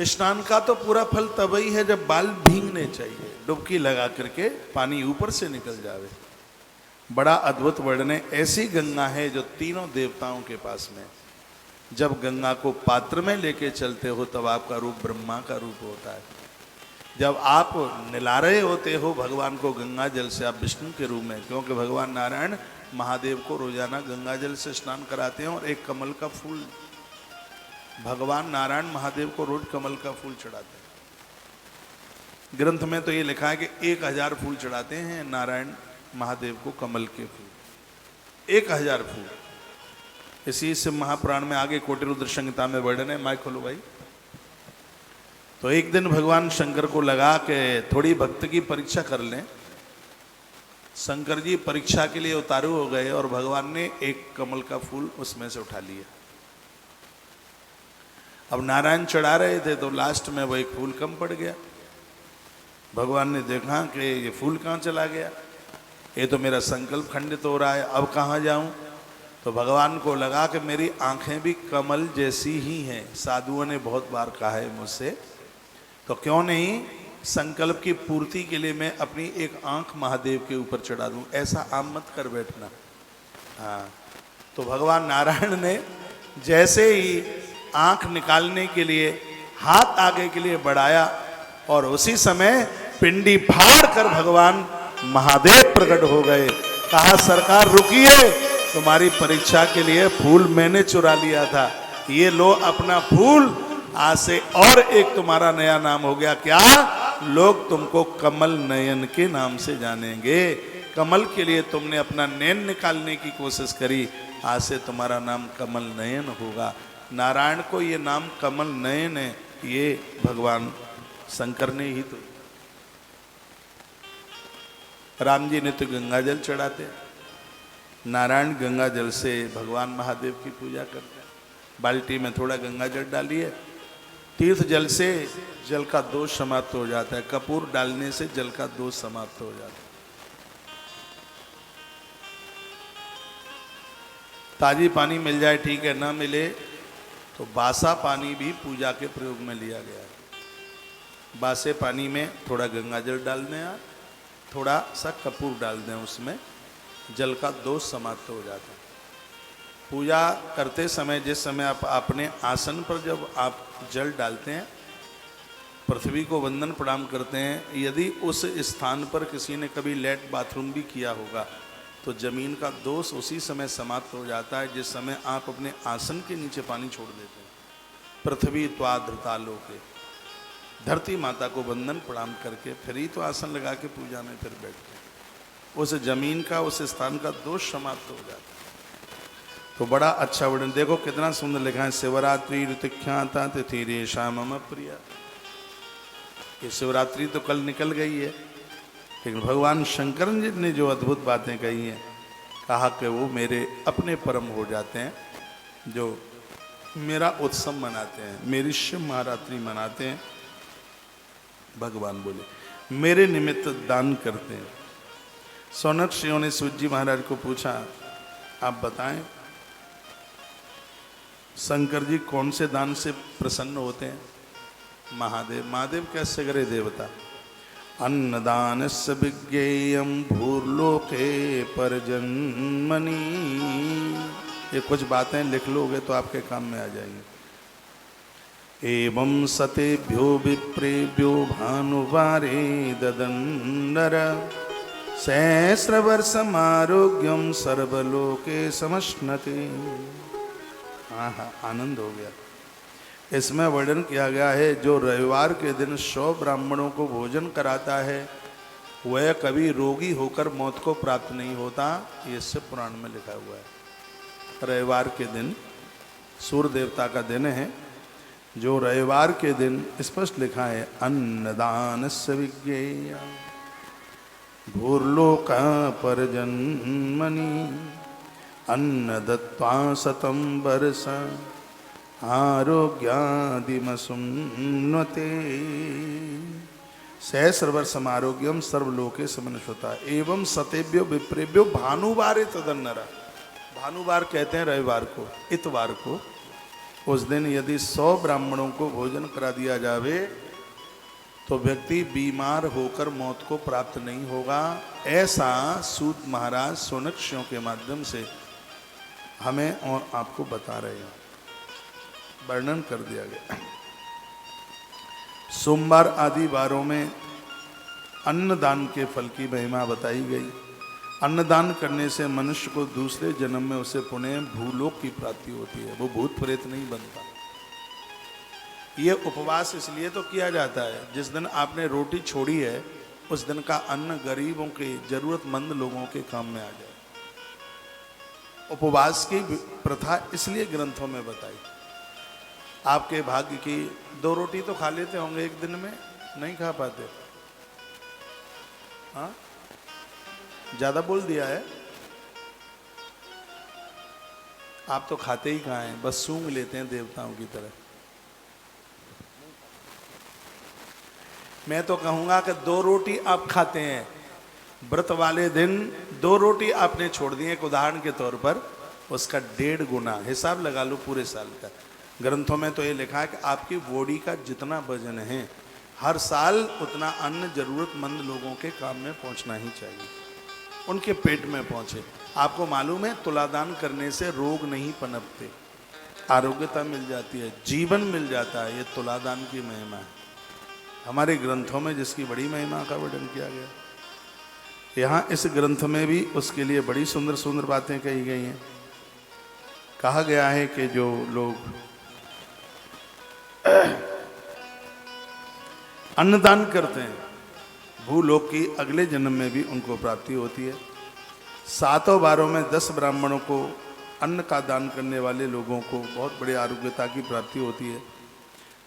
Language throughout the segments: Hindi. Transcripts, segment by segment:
स्नान का तो पूरा फल तभी है जब बाल भीगने चाहिए, डुबकी लगा करके पानी ऊपर से निकल जावे। बड़ा अद्भुत वर्णन है। ऐसी गंगा है जो तीनों देवताओं के पास में। जब गंगा को पात्र में लेके चलते हो तब आपका रूप ब्रह्मा का रूप होता है। जब आप निला रहे होते हो भगवान को गंगा जल से, आप विष्णु के रूप में, क्योंकि भगवान नारायण महादेव को रोजाना गंगा जल से स्नान कराते हैं और एक कमल का फूल, भगवान नारायण महादेव को रोज कमल का फूल चढ़ाते हैं। ग्रंथ में तो ये लिखा है कि 1000 फूल चढ़ाते हैं नारायण महादेव को, कमल के फूल 1000 फूल। इसी से महापुराण में आगे कोटि रुद्र संहिता में वर्णन है। माइक खोलो भाई। तो एक दिन भगवान शंकर को लगा कि थोड़ी भक्त की परीक्षा कर लें। शंकर जी परीक्षा के लिए उतारू हो गए और भगवान ने एक कमल का फूल उसमें से उठा लिया। अब नारायण चढ़ा रहे थे तो लास्ट में वो एक फूल कम पड़ गया। भगवान ने देखा कि ये फूल कहाँ चला गया, ये तो मेरा संकल्प खंडित हो रहा है, अब कहाँ जाऊं। तो भगवान को लगा कि मेरी आंखें भी कमल जैसी ही हैं, साधुओं ने बहुत बार कहा है मुझसे, तो क्यों नहीं संकल्प की पूर्ति के लिए मैं अपनी एक आंख महादेव के ऊपर चढ़ा दूं। ऐसा आप मत कर बैठना। हाँ, तो भगवान नारायण ने जैसे ही आंख निकालने के लिए हाथ आगे के लिए बढ़ाया और उसी समय पिंडी फाड़ कर भगवान महादेव प्रकट हो गए। कहा सरकार रुकिए, तुम्हारी परीक्षा के लिए फूल मैंने चुरा लिया था, ये लो अपना फूल। आज से और एक तुम्हारा नया नाम हो गया, क्या? लोग तुमको कमल नयन के नाम से जानेंगे। कमल के लिए तुमने अपना नयन निकालने की कोशिश करी, आज से तुम्हारा नाम कमल नयन होगा। नारायण को ये नाम कमल नयन है, ये भगवान शंकर ने ही तो। राम जी ने तो गंगा जल चढ़ाते, नारायण गंगा जल से भगवान महादेव की पूजा करते हैं। बाल्टी में थोड़ा गंगा जल डालिए, तीर्थ जल से जल का दोष समाप्त हो जाता है, कपूर डालने से जल का दोष समाप्त हो जाता है। ताजी पानी मिल जाए ठीक है, ना मिले तो बासा पानी भी पूजा के प्रयोग में लिया गया है। बासे पानी में थोड़ा गंगा जल डाल दें, थोड़ा सा कपूर डाल दें, उसमें जल का दोष समाप्त हो जाता है। पूजा करते समय जिस समय आप अपने आसन पर जब आप जल डालते हैं, पृथ्वी को वंदन प्रणाम करते हैं, यदि उस स्थान पर किसी ने कभी लेट बाथरूम भी किया होगा तो जमीन का दोष उसी समय समाप्त हो जाता है जिस समय आप अपने आसन के नीचे पानी छोड़ देते हैं। पृथ्वी त्वा धृतालोके, धरती माता को वंदन प्रणाम करके फिर ही तो आसन लगा के पूजा में फिर बैठते हैं। उस जमीन का, उस स्थान का दोष समाप्त हो जाता है। तो बड़ा अच्छा वर्णन देखो, कितना सुंदर लिखा है। शिवरात्रि ऋतुख्याता तिथिरेशा मम प्रिया। ये शिवरात्रि तो कल निकल गई है, लेकिन भगवान शंकर जी ने जो अद्भुत बातें कही हैं, कहा कि वो मेरे अपने परम हो जाते हैं, जो मेरा उत्सव मनाते हैं, मेरी शिव महारात्रि मनाते हैं। भगवान बोले मेरे निमित्त दान करते हैं। सौनक ने सूत जी महाराज को पूछा, आप बताएं शंकर जी कौन से दान से प्रसन्न होते हैं? महादेव। महादेव कैसे करे देवता? अन्नदानस्य विज्ञेयं भूर्लोके परजन्मनि। ये कुछ बातें लिख लोगे तो आपके काम में आ जाएंगी। एवं सतेभ्यो विप्रेभ्यो भानुवारे ददन्नर सहस्रवर्षमारोग्यम सर्वलोके समश्नते। हाँ, आनंद हो गया। इसमें वर्णन किया गया है जो रविवार के दिन 100 ब्राह्मणों को भोजन कराता है वह कभी रोगी होकर मौत को प्राप्त नहीं होता। ये शिव पुराण में लिखा हुआ है। रविवार के दिन सूर्य देवता का दिन है, जो रविवार के दिन स्पष्ट लिखा है अन्नदानस्य विज्ञेय भूर्लोका परजन्मनि अन्न दत्त्वा शतं वर्ष आरोग्यादिमसुन्नते। सहस्रवर्षम आरोग्यम सर्वलोके समनुष्यता एवं सतेभ्यो विप्रेभ्यो भानुवारे तदन्नरा। भानुवार कहते हैं रविवार को, इतवार को। उस दिन यदि 100 ब्राह्मणों को भोजन करा दिया जावे तो व्यक्ति बीमार होकर मौत को प्राप्त नहीं होगा। ऐसा सूत महाराज सोनक्षियों के माध्यम से हमें और आपको बता रहे हैं, वर्णन कर दिया गया। सोमवार आदि वारों में अन्नदान के फल की महिमा बताई गई। अन्नदान करने से मनुष्य को दूसरे जन्म में उसे पुनः भूलोक की प्राप्ति होती है, वो भूत प्रेत नहीं बनता। ये उपवास इसलिए तो किया जाता है, जिस दिन आपने रोटी छोड़ी है उस दिन का अन्न गरीबों के, जरूरतमंद लोगों के काम में आ जाए। उपवास की प्रथा इसलिए ग्रंथों में बताई। आपके भाग्य की 2 रोटी तो खा लेते होंगे एक दिन में, नहीं खा पाते? हाँ, ज्यादा बोल दिया है। आप तो खाते ही कहाँ हैं, बस सूंघ लेते हैं देवताओं की तरह। मैं तो कहूंगा कि 2 रोटी आप खाते हैं, व्रत वाले दिन 2 रोटी आपने छोड़ दी। एक उदाहरण के तौर पर उसका 1.5 गुना हिसाब लगा लो पूरे साल का। ग्रंथों में तो ये लिखा है कि आपकी बॉडी का जितना वजन है हर साल उतना अन्न जरूरतमंद लोगों के काम में पहुंचना ही चाहिए, उनके पेट में पहुंचे। आपको मालूम है तुलादान करने से रोग नहीं पनपते, आरोग्यता मिल जाती है, जीवन मिल जाता है। ये तुलादान की महिमा है हमारे ग्रंथों में, जिसकी बड़ी महिमा का वर्णन किया गया। यहाँ इस ग्रंथ में भी उसके लिए बड़ी सुंदर सुंदर बातें कही गई हैं। कहा गया है कि जो लोग अन्नदान करते हैं भूलोक की अगले जन्म में भी उनको प्राप्ति होती है। 7 वारों में 10 ब्राह्मणों को अन्न का दान करने वाले लोगों को बहुत बड़ी आरोग्यता की प्राप्ति होती है।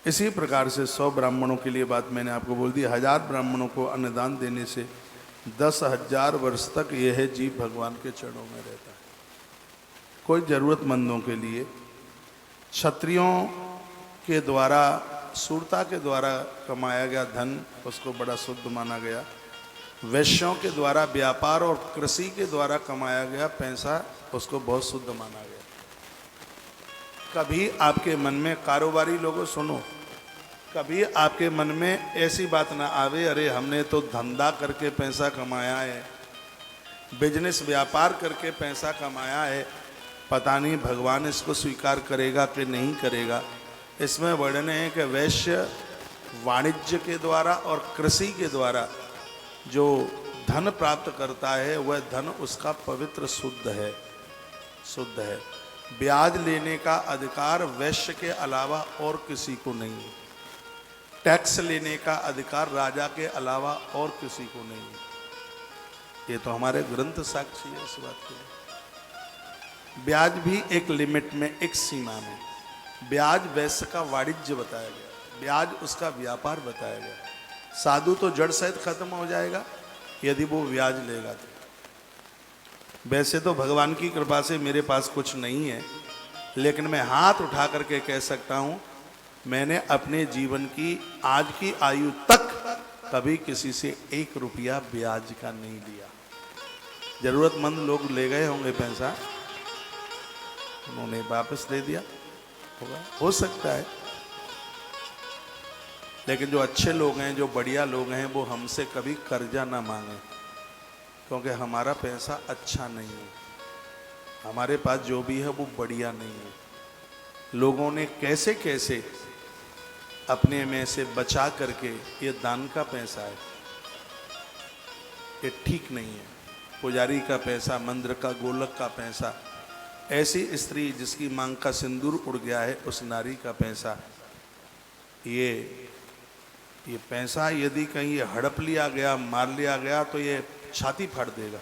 इसी प्रकार से 100 ब्राह्मणों के लिए बात मैंने आपको बोल दी। 1000 ब्राह्मणों को अन्नदान देने से 10,000 वर्ष तक यह जीव भगवान के चरणों में रहता है। कोई जरूरतमंदों के लिए क्षत्रियों के द्वारा, सूरता के द्वारा कमाया गया धन उसको बड़ा शुद्ध माना गया। वैश्यों के द्वारा व्यापार और कृषि के द्वारा कमाया गया पैसा उसको बहुत शुद्ध माना गया। कभी आपके मन में, कारोबारी लोगों सुनो, कभी आपके मन में ऐसी बात ना आवे अरे हमने तो धंधा करके पैसा कमाया है, बिजनेस व्यापार करके पैसा कमाया है, पता नहीं भगवान इसको स्वीकार करेगा कि नहीं करेगा। इसमें वर्णन है कि वैश्य वाणिज्य के द्वारा और कृषि के द्वारा जो धन प्राप्त करता है वह धन उसका पवित्र शुद्ध है, शुद्ध है। ब्याज लेने का अधिकार वैश्य के अलावा और किसी को नहीं है। टैक्स लेने का अधिकार राजा के अलावा और किसी को नहीं है। ये तो हमारे ग्रंथ साक्षी है इस बात के। ब्याज भी एक लिमिट में, एक सीमा में। ब्याज वैश्य का वाणिज्य बताया गया, ब्याज उसका व्यापार बताया गया। साधु तो जड़ सहित खत्म हो जाएगा यदि वो ब्याज लेगा तो। वैसे तो भगवान की कृपा से मेरे पास कुछ नहीं है, लेकिन मैं हाथ उठा करके कह सकता हूँ मैंने अपने जीवन की आज की आयु तक कभी किसी से 1 रुपया ब्याज का नहीं लिया। जरूरतमंद लोग ले गए होंगे पैसा, उन्होंने वापस दे दिया होगा, हो सकता है। लेकिन जो अच्छे लोग हैं, जो बढ़िया लोग हैं, वो हमसे कभी कर्जा ना मांगे, क्योंकि हमारा पैसा अच्छा नहीं है। हमारे पास जो भी है वो बढ़िया नहीं है। लोगों ने कैसे कैसे अपने में से बचा करके, ये दान का पैसा है, ये ठीक नहीं है। पुजारी का पैसा, मंदिर का गोलक का पैसा, ऐसी स्त्री जिसकी मांग का सिंदूर उड़ गया है उस नारी का पैसा, ये पैसा यदि कहीं ये हड़प लिया गया, मार लिया गया तो ये छाती फाड़ देगा,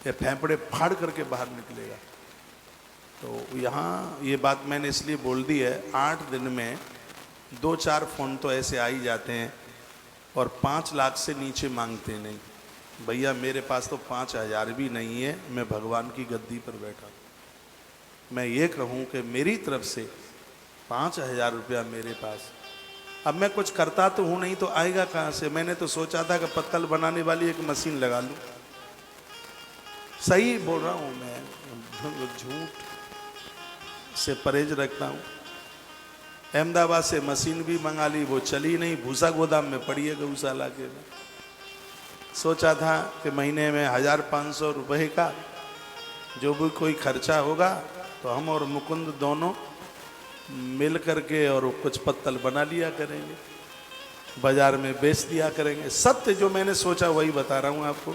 ये फेफड़े फाड़ करके बाहर निकलेगा। तो यहाँ ये बात मैंने इसलिए बोल दी है, 8 दिन में 2-4 फोन तो ऐसे आ ही जाते हैं और 5 लाख से नीचे मांगते नहीं। भैया मेरे पास तो 5,000 भी नहीं है, मैं भगवान की गद्दी पर बैठा हूँ। मैं ये कहूँ कि मेरी तरफ से 5,000 रुपया मेरे पास, अब मैं कुछ करता तो हूँ नहीं तो आएगा कहाँ से। मैंने तो सोचा था कि पत्तल बनाने वाली एक मशीन लगा लूँ। सही बोल रहा हूँ मैं, झूठ से परहेज रखता हूँ। अहमदाबाद से मशीन भी मंगा ली, वो चली नहीं, भूसा गोदाम में पड़ी है गौशाला के में। सोचा था कि महीने में 1500 रुपये का जो भी कोई खर्चा होगा तो हम और मुकुंद दोनों मिल करके और कुछ पत्तल बना लिया करेंगे, बाजार में बेच दिया करेंगे। सत्य जो मैंने सोचा वही बता रहा हूँ आपको।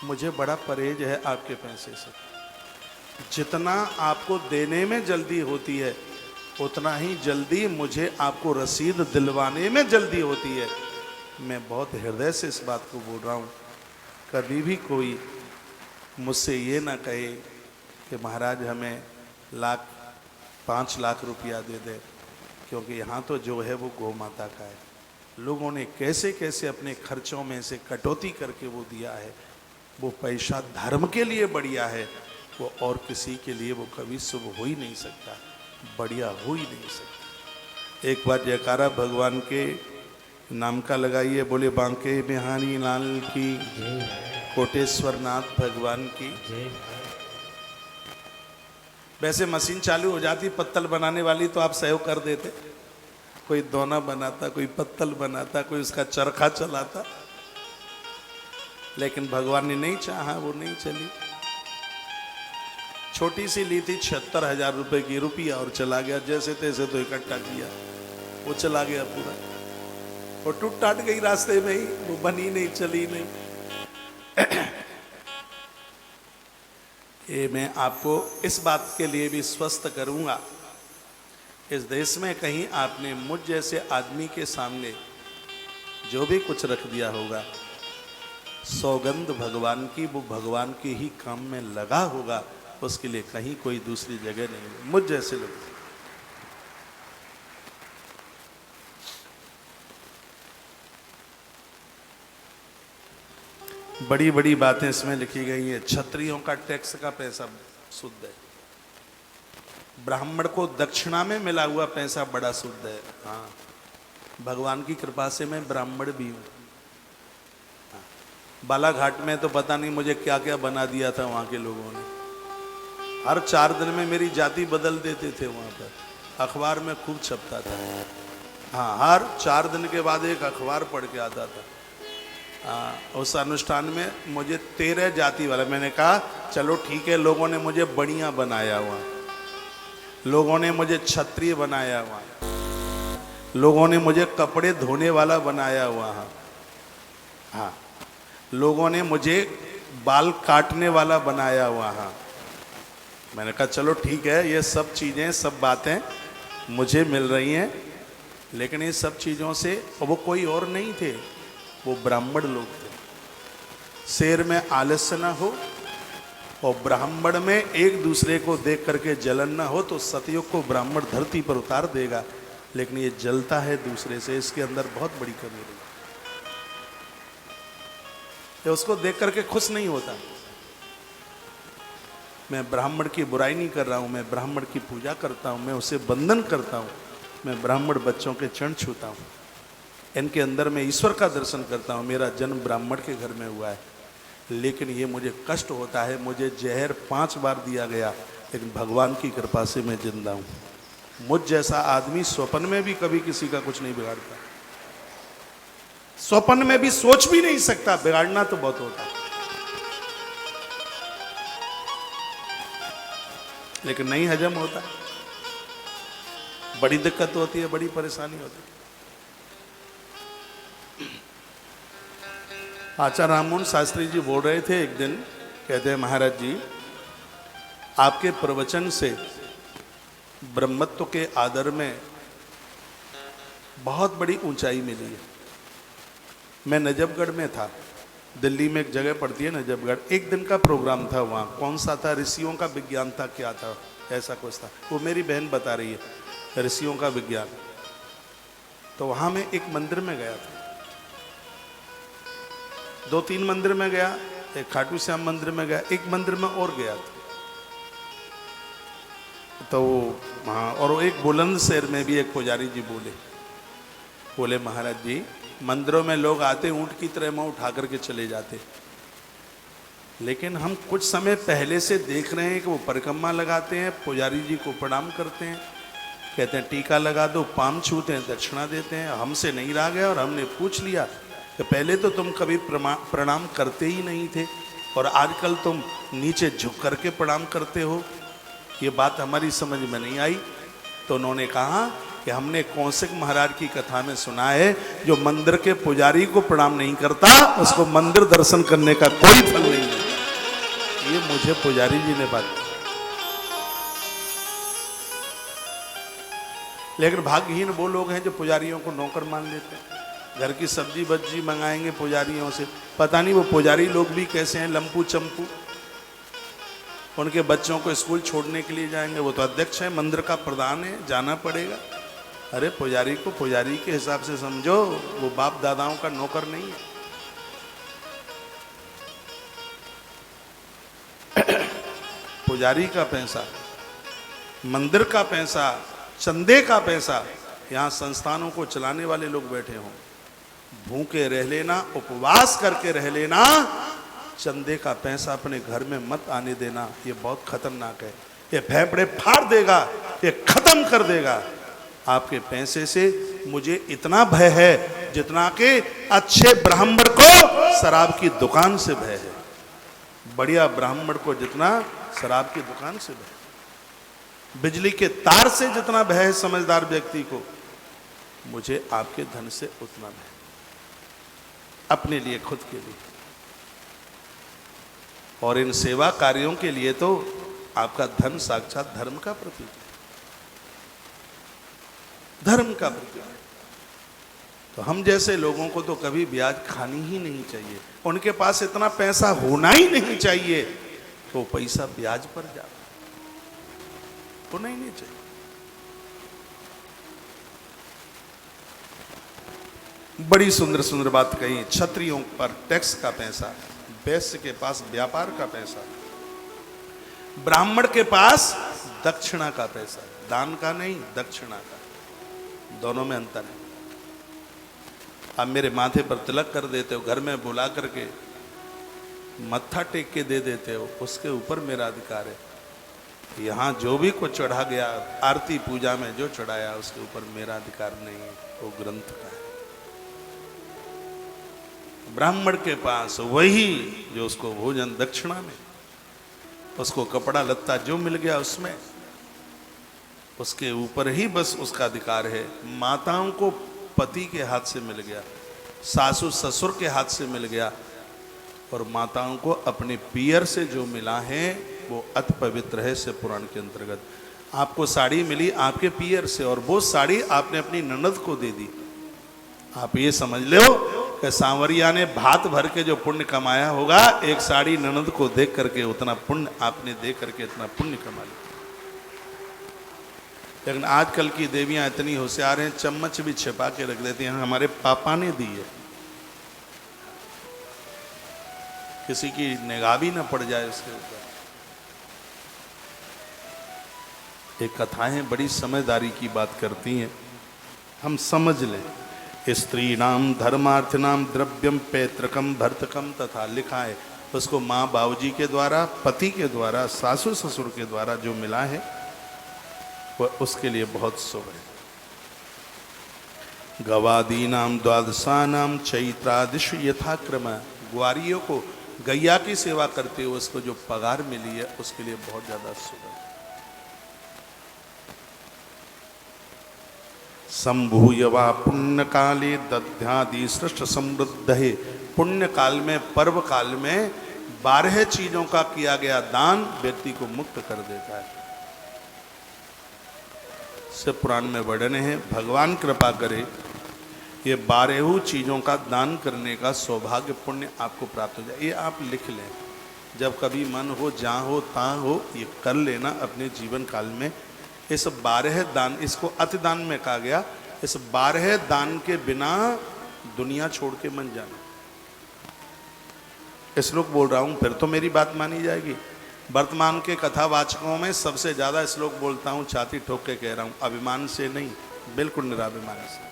मुझे बड़ा परहेज है आपके पैसे से। जितना आपको देने में जल्दी होती है उतना ही जल्दी मुझे आपको रसीद दिलवाने में जल्दी होती है। मैं बहुत हृदय से इस बात को बोल रहा हूँ। कभी भी कोई मुझसे ये ना कहे कि महाराज हमें 5 लाख रुपया दे दे, क्योंकि यहाँ तो जो है वो गौ माता का है। लोगों ने कैसे कैसे अपने खर्चों में से कटौती करके वो दिया है। वो पैसा धर्म के लिए बढ़िया है, वो और किसी के लिए वो कभी शुभ हो ही नहीं सकता, बढ़िया हो ही नहीं सकता। एक बार जयकारा भगवान के नाम का लगाइए, बोले बांके बिहारी लाल की, कोटेश्वर नाथ भगवान की। वैसे मशीन चालू हो जाती पत्तल बनाने वाली तो आप सहयोग कर देते, कोई दोना बनाता, कोई पत्तल बनाता, कोई उसका चरखा चलाता, लेकिन भगवान ने नहीं चाहा, वो नहीं चली। छोटी सी ली थी 76,000 रुपए की, रुपया और चला गया, जैसे तैसे तो इकट्ठा किया, वो चला गया पूरा, वो टूट टाट गई रास्ते में ही, वो बनी नहीं, चली नहीं। ये मैं आपको इस बात के लिए भी स्वस्थ करूंगा, इस देश में कहीं आपने मुझ जैसे आदमी के सामने जो भी कुछ रख दिया होगा, सौगंध भगवान की, वो भगवान के ही काम में लगा होगा, उसके लिए कहीं कोई दूसरी जगह नहीं। मुझ जैसे लोग बड़ी बड़ी बातें इसमें लिखी गई है। क्षत्रियों का टैक्स का पैसा शुद्ध है, ब्राह्मण को दक्षिणा में मिला हुआ पैसा बड़ा शुद्ध है। हाँ, भगवान की कृपा से मैं ब्राह्मण भी हूँ। बालाघाट में तो पता नहीं मुझे क्या क्या बना दिया था वहाँ के लोगों ने। हर 4 दिन में मेरी जाति बदल देते थे वहाँ पर, अखबार में खूब छपता था। हाँ, हर 4 दिन के बाद एक अखबार पढ़ के आता था। उस अनुष्ठान में मुझे 13 जाति वाला, मैंने कहा चलो ठीक है, लोगों ने मुझे बढ़िया बनाया हुआ, लोगों ने मुझे क्षत्रिय बनाया हुआ, लोगों ने मुझे कपड़े धोने वाला बनाया हुआ। हाँ, लोगों ने मुझे बाल काटने वाला बनाया हुआ। हाँ, मैंने कहा चलो ठीक है, ये सब चीज़ें, सब बातें मुझे मिल रही हैं, लेकिन ये सब चीज़ों से वो कोई और नहीं थे, वो ब्राह्मण लोग थे। शेर में आलस्य न हो और ब्राह्मण में एक दूसरे को देख करके जलन न हो, तो सतयुग को ब्राह्मण धरती पर उतार देगा, लेकिन ये जलता है दूसरे से, इसके अंदर बहुत बड़ी कमी रही। ये उसको देख करके खुश नहीं होता। मैं ब्राह्मण की बुराई नहीं कर रहा हूँ, मैं ब्राह्मण की पूजा करता हूँ, मैं उसे वंदन करता हूँ, मैं ब्राह्मण बच्चों के चरण छूता हूँ, इनके अंदर मैं ईश्वर का दर्शन करता हूँ। मेरा जन्म ब्राह्मण के घर में हुआ है, लेकिन ये मुझे कष्ट होता है, मुझे जहर 5 बार दिया गया, लेकिन भगवान की कृपा से मैं जिंदा हूँ। मुझ जैसा आदमी स्वप्न में भी कभी किसी का कुछ नहीं बिगाड़ता, स्वप्न में भी सोच भी नहीं सकता, बिगाड़ना तो बहुत होता है, लेकिन नहीं हजम होता, बड़ी दिक्कत होती है, बड़ी परेशानी होती है। आचार्य राममोहन शास्त्री जी बोल रहे थे एक दिन, कहते हैं महाराज जी, आपके प्रवचन से ब्रह्मत्व के आदर में बहुत बड़ी ऊंचाई मिली है। मैं नजफगढ़ में था, दिल्ली में एक जगह पड़ती है नजफगढ़, एक दिन का प्रोग्राम था वहाँ, कौन सा था, ऋषियों का विज्ञान था, क्या था, ऐसा कुछ था, वो मेरी बहन बता रही है, ऋषियों का विज्ञान। तो वहाँ मैं एक मंदिर में गया था, 2-3 मंदिर में गया, एक खाटू श्याम मंदिर में गया, एक मंदिर में और गया था। तो हाँ, और एक बुलंदशहर में भी एक पुजारी जी बोले महाराज जी, मंदिरों में लोग आते ऊंट की तरह मुंह उठा करके चले जाते, लेकिन हम कुछ समय पहले से देख रहे हैं कि वो परिक्रमा लगाते हैं, पुजारी जी को प्रणाम करते हैं, कहते हैं टीका लगा दो, पाम छूते हैं, दक्षिणा देते हैं। हमसे नहीं रहा गया और हमने पूछ लिया कि पहले तो तुम कभी प्रणाम करते ही नहीं थे और आजकल तुम नीचे झुक करके प्रणाम करते हो। ये बात हमारी समझ में नहीं आई। तो उन्होंने कहा कि हमने कौशिक महाराज की कथा में सुना है, जो मंदिर के पुजारी को प्रणाम नहीं करता उसको मंदिर दर्शन करने का कोई फल नहीं है। ये मुझे पुजारी जी ने बात। लेकिन भाग्यहीन वो लोग हैं जो पुजारियों को नौकर मान लेते हैं। घर की सब्जी बज्जी मंगाएंगे पुजारियों से, पता नहीं वो पुजारी लोग भी कैसे हैं, लंपू चंपू। उनके बच्चों को स्कूल छोड़ने के लिए जाएंगे, वो तो अध्यक्ष है, मंदिर का प्रधान है, जाना पड़ेगा। अरे पुजारी को पुजारी के हिसाब से समझो, वो बाप दादाओं का नौकर नहीं है। पुजारी का पैसा, मंदिर का पैसा, चंदे का पैसा, यहाँ संस्थानों को चलाने वाले लोग बैठे हों, भूखे रह लेना, उपवास करके रह लेना, चंदे का पैसा अपने घर में मत आने देना। ये बहुत खतरनाक है। ये फेफड़े फाड़ देगा, ये खत्म कर देगा आपके पैसे से। मुझे इतना भय है जितना कि अच्छे ब्राह्मण को शराब की दुकान से भय है, बढ़िया ब्राह्मण को जितना शराब की दुकान से भय, बिजली के तार से जितना भय है समझदार व्यक्ति को, मुझे आपके धन से उतना भय, अपने लिए, खुद के लिए। और इन सेवा कार्यों के लिए तो आपका धन साक्षात धर्म का प्रतीक है, धर्म का प्रतीक है। तो हम जैसे लोगों को तो कभी ब्याज खानी ही नहीं चाहिए। उनके पास इतना पैसा होना ही नहीं चाहिए तो पैसा ब्याज पर जा, होना ही नहीं चाहिए। बड़ी सुंदर सुंदर बात कही। क्षत्रियों पर टैक्स का पैसा, वैश्य के पास व्यापार का पैसा, ब्राह्मण के पास दक्षिणा का पैसा, दान का नहीं दक्षिणा का, दोनों में अंतर है। आप मेरे माथे पर तिलक कर देते हो, घर में बुला करके मत्था टेक के दे देते हो, उसके ऊपर मेरा अधिकार है। यहाँ जो भी कुछ चढ़ा गया, आरती पूजा में जो चढ़ाया, उसके ऊपर मेरा अधिकार नहीं है, वो ग्रंथ का है। ब्राह्मण के पास वही जो उसको भोजन दक्षिणा में, उसको कपड़ा लत्ता जो मिल गया उसमें, उसके ऊपर ही बस उसका अधिकार है। माताओं को पति के हाथ से मिल गया, सासू ससुर के हाथ से मिल गया, और माताओं को अपने पियर से जो मिला है वो अति पवित्र है। से पुराण के अंतर्गत आपको साड़ी मिली आपके पियर से, और वो साड़ी आपने अपनी ननद को दे दी। आप ये समझ लो कि सांवरिया ने भात भर के जो पुण्य कमाया होगा, एक साड़ी ननद को देख करके उतना पुण्य आपने दे करके इतना पुण्य कमा लिया। लेकिन आजकल की देवियां इतनी होशियार हैं, चम्मच भी छिपा के रख देती हैं, हमारे पापा ने दी है, किसी की निगाह भी ना पड़ जाए उसके ऊपर। एक कथाएं बड़ी समझदारी की बात करती हैं, हम समझ लें। स्त्री नाम धर्मार्थ नाम द्रव्यम पैतृकम भर्तकम, तथा लिखा है उसको माँ बाबूजी के द्वारा, पति के द्वारा, सासू ससुर के द्वारा जो मिला है वह उसके लिए बहुत शुभ है। गवादी नाम द्वादशा नाम चैत्रादिश यथाक्रम, ग्वारियों को गैया की सेवा करते हुए उसको जो पगार मिली है उसके लिए बहुत ज्यादा शुभ है। संभूय वा पुण्य काले दध्यादि सृष्ट समृद्ध है, पुण्य काल में, पर्व काल में 12 चीजों का किया गया दान व्यक्ति को मुक्त कर देता है। से पुराण में वर्णन है, भगवान कृपा करे ये 12 चीजों का दान करने का सौभाग्य पुण्य आपको प्राप्त हो जाए। ये आप लिख लें, जब कभी मन हो, जहाँ हो तहाँ हो, ये कर लेना अपने जीवन काल में। इस 12 दान, इसको अति दान में कहा गया, इस 12 दान के बिना दुनिया छोड़ के मन जाना। श्लोक बोल रहा हूं, फिर तो मेरी बात मानी जाएगी। वर्तमान के कथावाचकों में सबसे ज्यादा श्लोक बोलता हूं, छाती ठोक के कह रहा हूं, अभिमान से नहीं, बिल्कुल निराभिमान से।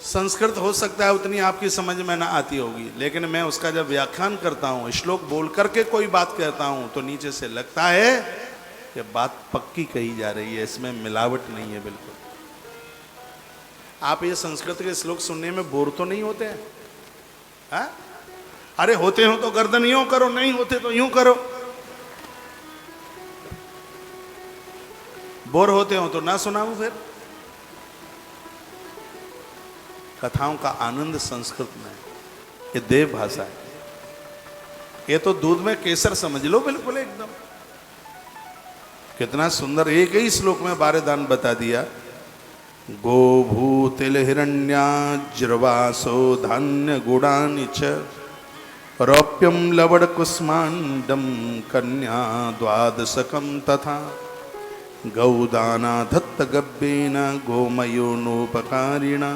संस्कृत हो सकता है उतनी आपकी समझ में ना आती होगी, लेकिन मैं उसका जब व्याख्यान करता हूं, श्लोक बोल करके कोई बात कहता हूं, तो नीचे से लगता है ये बात पक्की कही जा रही है, इसमें मिलावट नहीं है बिल्कुल। आप ये संस्कृत के श्लोक सुनने में बोर तो नहीं होते हैं? हा? अरे होते हो तो गर्दन यूं करो, नहीं होते तो यूं करो। बोर होते हो तो ना सुनाऊं फिर। कथाओं का आनंद संस्कृत में है, ये देव भाषा है। ये तो दूध में केसर समझ लो बिल्कुल एकदम। कितना सुंदर, एक ही श्लोक में 12 दान बता दिया। गो भूतिल हिरण्याज्रवासो धान्य गुणानि च रौप्यम लवण कुस्मांडम कन्या द्वादशकम तथा गौदाना धत्त गब्बेन गोमयोनोपकारिणा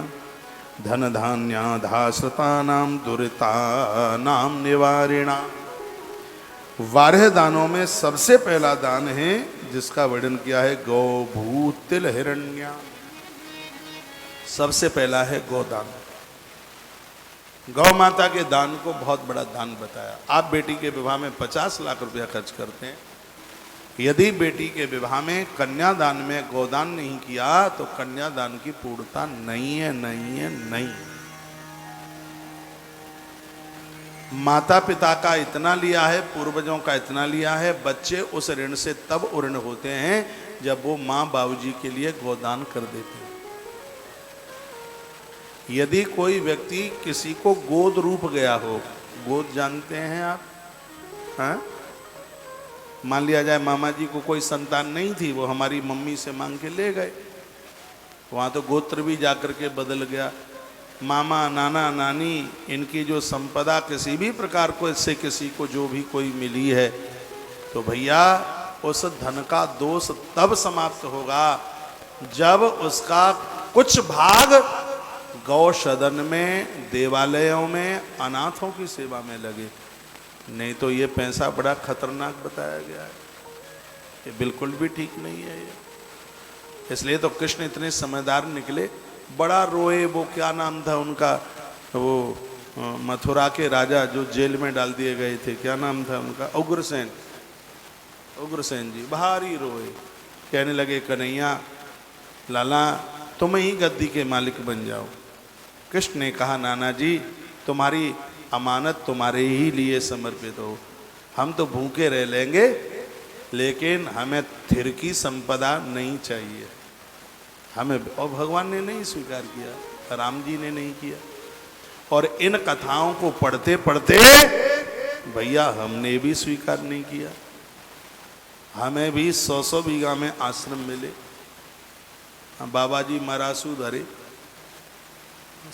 धन धान्याधाश्रतानां दुरितानां निवारिणा। 12 दानों में सबसे पहला दान है जिसका वर्णन किया है गौ भूत तिल हिरण्या। सबसे पहला है गोदान। गौ माता के दान को बहुत बड़ा दान बताया। आप बेटी के विवाह में 50 लाख रुपया खर्च करते हैं, यदि बेटी के विवाह में कन्यादान में गोदान नहीं किया तो कन्यादान की पूर्णता नहीं है, नहीं है, नहीं। माता पिता का इतना लिया है, पूर्वजों का इतना लिया है, बच्चे उस ऋण से तब उऋण होते हैं जब वो माँ बाबूजी के लिए गोदान कर देते हैं। यदि कोई व्यक्ति किसी को गोद रूप गया हो, गोद जानते हैं आप? हाँ? मान लिया जाए मामा जी को कोई संतान नहीं थी, वो हमारी मम्मी से मांग के ले गए, वहाँ तो गोत्र भी जाकर के बदल गया। मामा नाना नानी इनकी जो संपदा किसी भी प्रकार को इससे किसी को जो भी कोई मिली है, तो भैया उस धन का दोष तब समाप्त होगा जब उसका कुछ भाग गौसदन में, देवालयों में, अनाथों की सेवा में लगे। नहीं तो ये पैसा बड़ा खतरनाक बताया गया है, ये बिल्कुल भी ठीक नहीं है ये। इसलिए तो कृष्ण इतने समझदार निकले, बड़ा रोए। वो क्या नाम था उनका, वो मथुरा के राजा जो जेल में डाल दिए गए थे, क्या नाम था उनका? उग्रसेन। उग्रसेन जी भारी रोए, कहने लगे कन्हैया लाला तुम ही गद्दी के मालिक बन जाओ। कृष्ण ने कहा नाना जी तुम्हारी अमानत तुम्हारे ही लिए समर्पित हो, हम तो भूखे रह लेंगे लेकिन हमें थिर की संपदा नहीं चाहिए हमें। और भगवान ने नहीं स्वीकार किया, राम जी ने नहीं किया। और इन कथाओं को पढ़ते पढ़ते भैया हमने भी स्वीकार नहीं किया। हमें भी 100-100 बीघा में आश्रम मिले, बाबा जी मरासू धरे,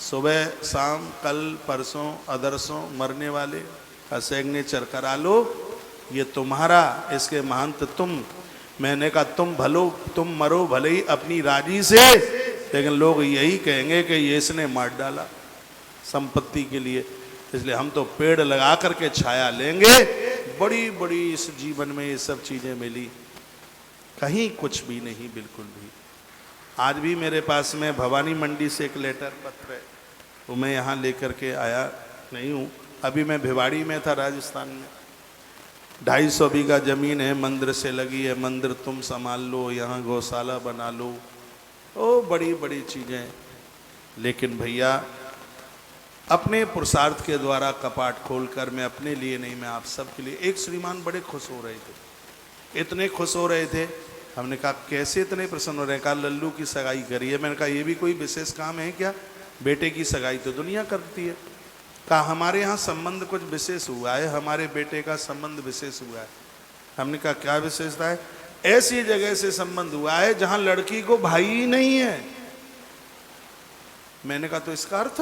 सुबह शाम कल परसों अदरसों मरने वाले का सिग्नेचर करा लो, ये तुम्हारा, इसके महंत तुम। मैंने कहा तुम मरो भले ही अपनी राजी से, लेकिन लोग यही कहेंगे कि ये इसने मार डाला संपत्ति के लिए। इसलिए हम तो पेड़ लगा करके छाया लेंगे। बड़ी बड़ी इस जीवन में ये सब चीजें मिली, कहीं कुछ भी नहीं, बिल्कुल भी। आज भी मेरे पास में भवानी मंडी से एक लेटर पत्र है, वो मैं यहाँ लेकर के आया नहीं हूँ। अभी मैं भिवाड़ी में था राजस्थान में, 250 बीघा जमीन है, मंदिर से लगी है, मंदिर तुम संभाल लो, यहाँ गौशाला बना लो, ओ बड़ी बड़ी चीज़ें। लेकिन भैया अपने पुरुषार्थ के द्वारा कपाट खोलकर, मैं अपने लिए नहीं, मैं आप सब के लिए। एक श्रीमान बड़े खुश हो रहे थे, इतने खुश हो रहे थे, हमने कहा कैसे इतने प्रसन्न हो रहे हैं? कहा लल्लू की सगाई करी है। मैंने कहा ये भी कोई विशेष काम है क्या? बेटे की सगाई तो दुनिया करती है। कहा हमारे यहाँ संबंध कुछ विशेष हुआ है, हमारे बेटे का संबंध विशेष हुआ है। हमने कहा क्या विशेषता है? ऐसी जगह से संबंध हुआ है जहाँ लड़की को भाई ही नहीं है। मैंने कहा तो इसका अर्थ,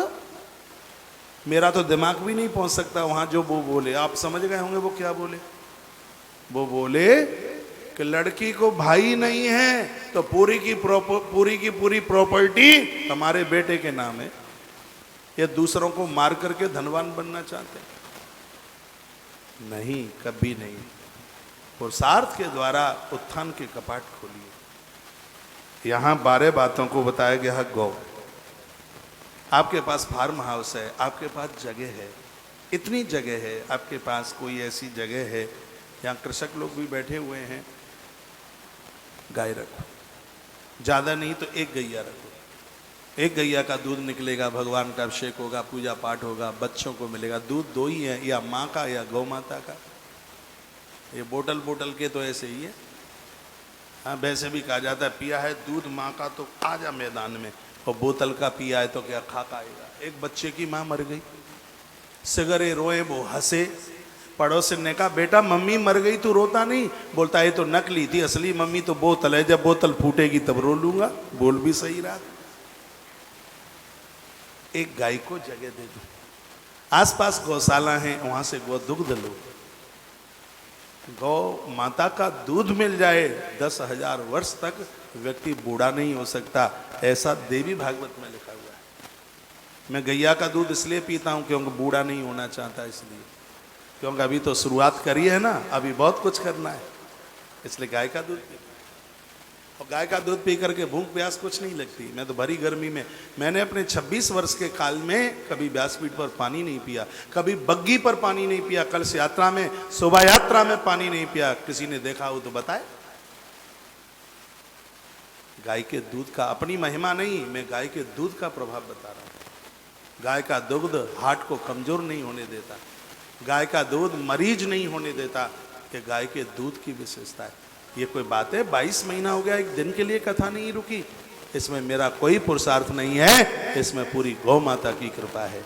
मेरा तो दिमाग भी नहीं पहुंच सकता वहां जो वो बोले। आप समझ गए होंगे वो क्या बोले। वो बोले कि लड़की को भाई नहीं है तो पूरी की पूरी प्रॉपर्टी हमारे बेटे के नाम है। ये दूसरों को मार करके धनवान बनना चाहते हैं? नहीं, कभी नहीं। पुरुषार्थ के द्वारा उत्थान के कपाट खोलिए। यहाँ 12 बातों को बताया गया है। गौ, आपके पास फार्म हाउस है, आपके पास जगह है, इतनी जगह है, आपके पास कोई ऐसी जगह है, यहाँ कृषक लोग भी बैठे हुए हैं, गाय रखो, ज़्यादा नहीं तो एक गैया रखो। एक गैया का दूध निकलेगा, भगवान का अभिषेक होगा, पूजा पाठ होगा, बच्चों को मिलेगा। दूध दो ही है, या माँ का या गौ माता का। ये बोतल के तो ऐसे ही है। हाँ, वैसे भी कहा जाता है पिया है दूध माँ का तो आ जा मैदान में, और बोतल का पिया है तो क्या खा आएगा। एक बच्चे की माँ मर गई, सगरे रोए वो हंसे। पड़ोसन ने कहा बेटा मम्मी मर गई तू रोता नहीं? बोलता है तो नकली थी, असली मम्मी तो बोतल है, जब बोतल फूटेगी तब रो लूंगा। बोल भी सही रहा। एक गाय को जगह दे दो, आसपास गौशाला है वहां से गौ दुग्ध लो। गौ माता का दूध मिल जाए 10,000 वर्ष तक व्यक्ति बूढ़ा नहीं हो सकता, ऐसा देवी भागवत में लिखा हुआ है। मैं गैया का दूध इसलिए पीता हूं क्योंकि बूढ़ा नहीं होना चाहता, इसलिए क्योंकि अभी तो शुरुआत करी है ना, अभी बहुत कुछ करना है, इसलिए गाय का दूध पीता। और गाय का दूध पी करके भूख प्यास कुछ नहीं लगती। मैं तो भरी गर्मी में, मैंने अपने 26 वर्ष के काल में कभी व्यासपीठ पर पानी नहीं पिया, कभी बग्गी पर पानी नहीं पिया, कलश यात्रा में, शोभा यात्रा में पानी नहीं पिया। किसी ने देखा हो तो बताए। गाय के दूध का अपनी महिमा नहीं, मैं गाय के दूध का प्रभाव बता रहा हूं। गाय का दुग्ध हार्ट को कमजोर नहीं होने देता, गाय का दूध मरीज नहीं होने देता। कि गाय के दूध की विशेषता है। ये कोई बात है? 22 महीना हो गया, एक दिन के लिए कथा नहीं रुकी। इसमें मेरा कोई पुरुषार्थ नहीं है, इसमें पूरी गौ माता की कृपा है।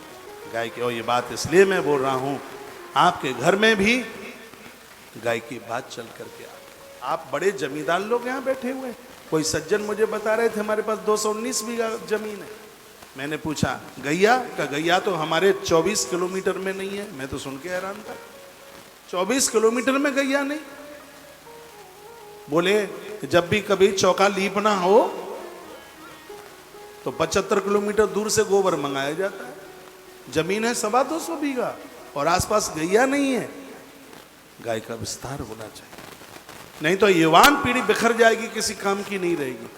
गाय की, और ये बात इसलिए मैं बोल रहा हूं, आपके घर में भी गाय की बात चल करके आप बड़े जमींदार लोग यहाँ बैठे हुए। कोई सज्जन मुझे बता रहे थे हमारे पास 219 बीघा जमीन है। मैंने पूछा गैया का? गैया तो हमारे 24 किलोमीटर में नहीं है। मैं तो सुन के हैरान था, 24 किलोमीटर में गैया नहीं? बोले जब भी कभी चौका लीपना हो तो 75 किलोमीटर दूर से गोबर मंगाया जाता है। जमीन है 225 बीघा और आसपास गैया नहीं है। गाय का विस्तार होना चाहिए, नहीं तो युवान पीढ़ी बिखर जाएगी, किसी काम की नहीं रहेगी।